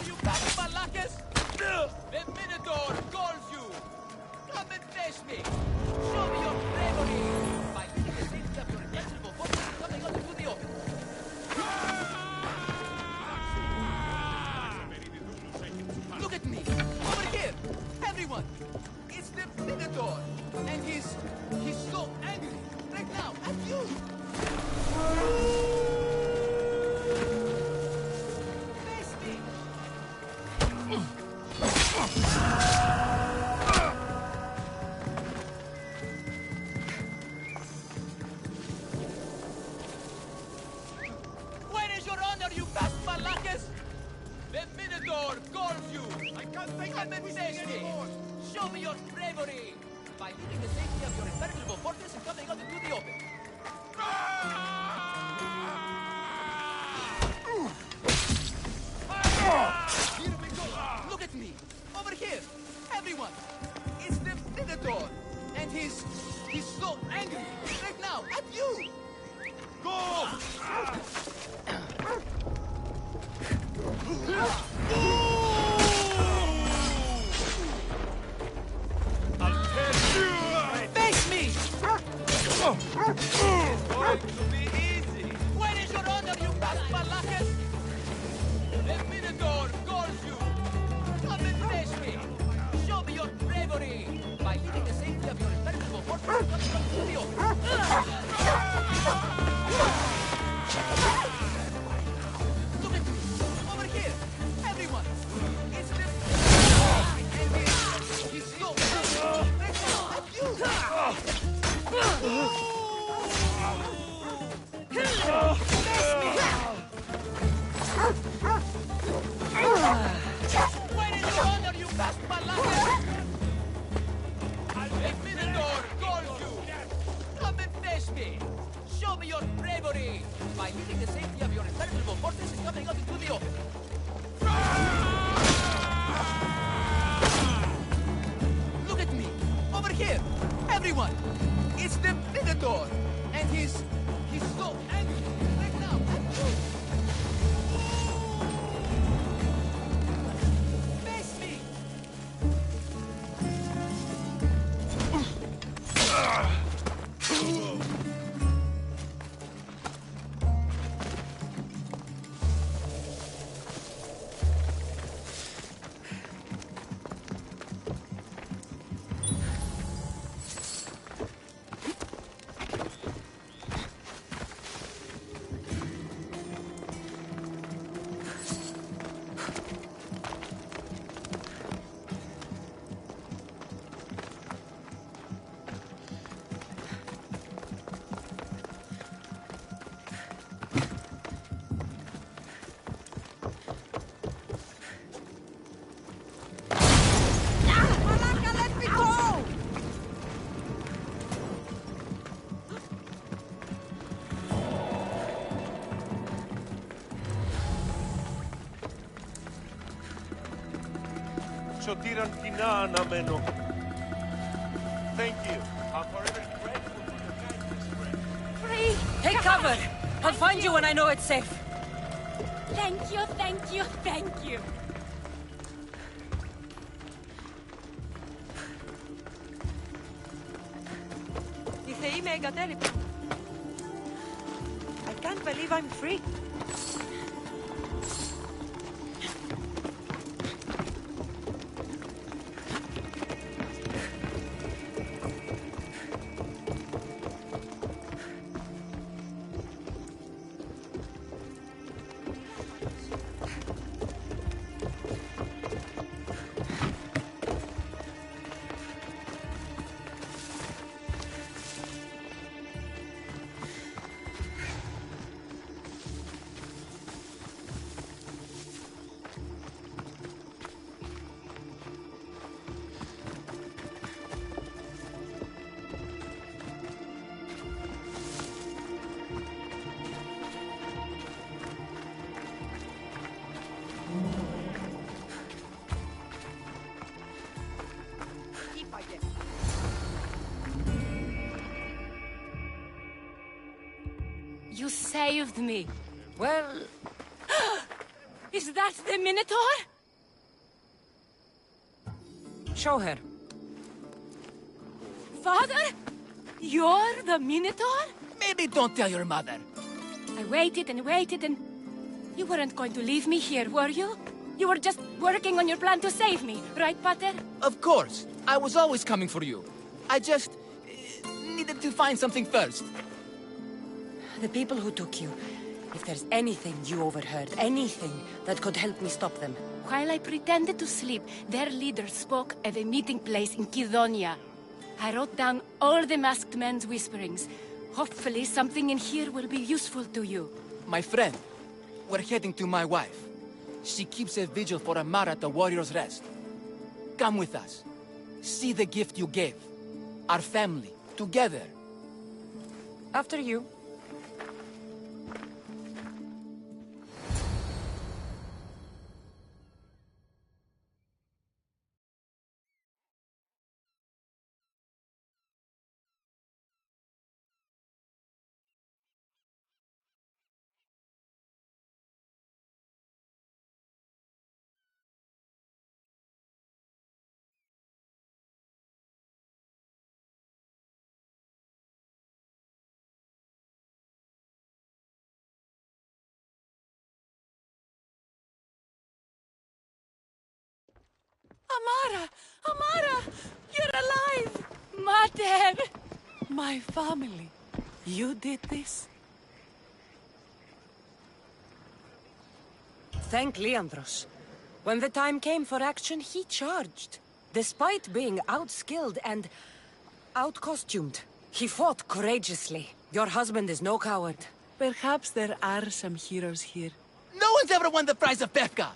You bastard Malakis! The Minotaur calls you! Come and face me! Show me your bravery! By leaving the safety of your invincible fortress and coming out into the open! Look at me! Over here! Everyone! It's the Minotaur! And he's so angry! Right now! At you! Face me! Where is your honor, you bastard Malakis? The Minotaur calls you! I can't take Come and face me! Show me your bravery! By leaving the safety of your impenetrable fortress and coming out into the open! Here we go! Look at me! Over here! Everyone! It's the Minotaur! And he's so angry! Right now! At you! Go! The Minotaur calls you! Come and face me! Show me your bravery! By leaving the safety of your impenetrable fortress and coming up to you! Look at me! Over here! Everyone! It's the... He's so... That's you! Where is your honor, you fast malaka? A Minotaur calls you! Come and face me! Show me your bravery! By leaving the safety of your impenetrable fortress and coming out into the open. Look at me! Over here! Everyone! It's the Minotaur! And he's so angry right now! Face me! Σωτήραν κοινά αναμένω. Thank you. I'm forever grateful for your kindness, friend. Free! Take cover! I'll find you when I know it's safe. Thank you, thank you, thank you. Η θεή με εγκατέλειψε. I can't believe I'm free. You saved me. Well... Is that the Minotaur? Show her. Father? You're the Minotaur? Maybe don't tell your mother. I waited and waited and... You weren't going to leave me here, were you? You were just working on your plan to save me, right, Pater? Of course. I was always coming for you. I just... needed to find something first. The people who took you. If there's anything you overheard, anything that could help me stop them. While I pretended to sleep, their leader spoke of a meeting place in Kidonia. I wrote down all the masked men's whisperings. Hopefully something in here will be useful to you. My friend, we're heading to my wife. She keeps a vigil for Amara at the Warrior's Rest. Come with us. See the gift you gave. Our family, together. After you. Amara! Amara! You're alive! Mater! My family. You did this? Thank Leandros. When the time came for action, he charged. Despite being outskilled and outcostumed, he fought courageously. Your husband is no coward. Perhaps there are some heroes here. No one's ever won the prize of Befka.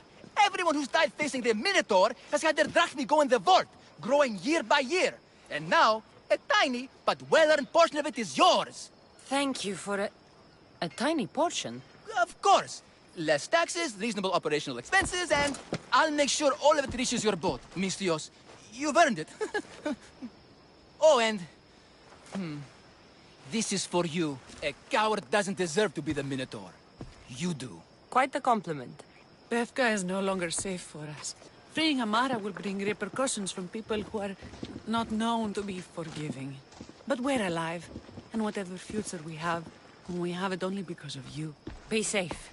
Everyone who's died facing the Minotaur has had their drachmi go in the vault, growing year by year. And now, a tiny but well-earned portion of it is yours. Thank you for a tiny portion. Of course. Less taxes, reasonable operational expenses, and I'll make sure all of it reaches your boat, Mistios. You've earned it. Oh, and... this is for you. A coward doesn't deserve to be the Minotaur. You do. Quite the compliment. Befka is no longer safe for us. Freeing Amara will bring repercussions from people who are not known to be forgiving. But we're alive, and whatever future we have it only because of you. Be safe.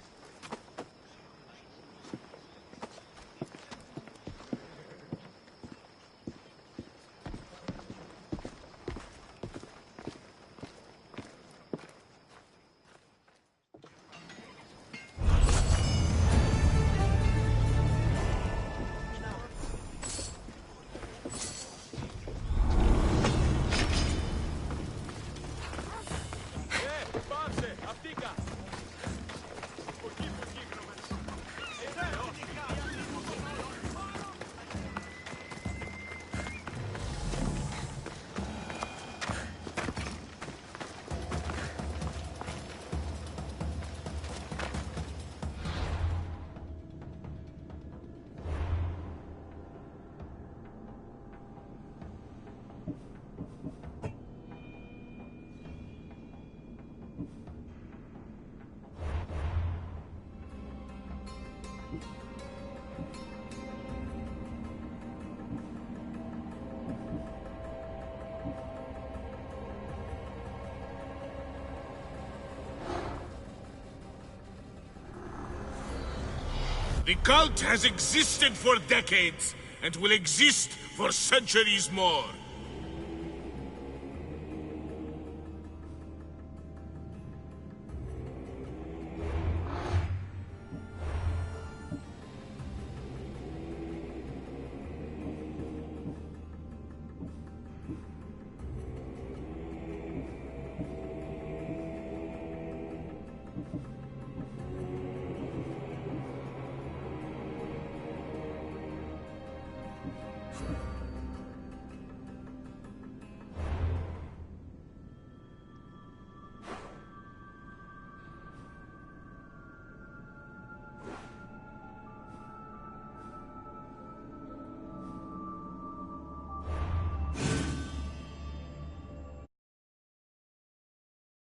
The cult has existed for decades, and will exist for centuries more.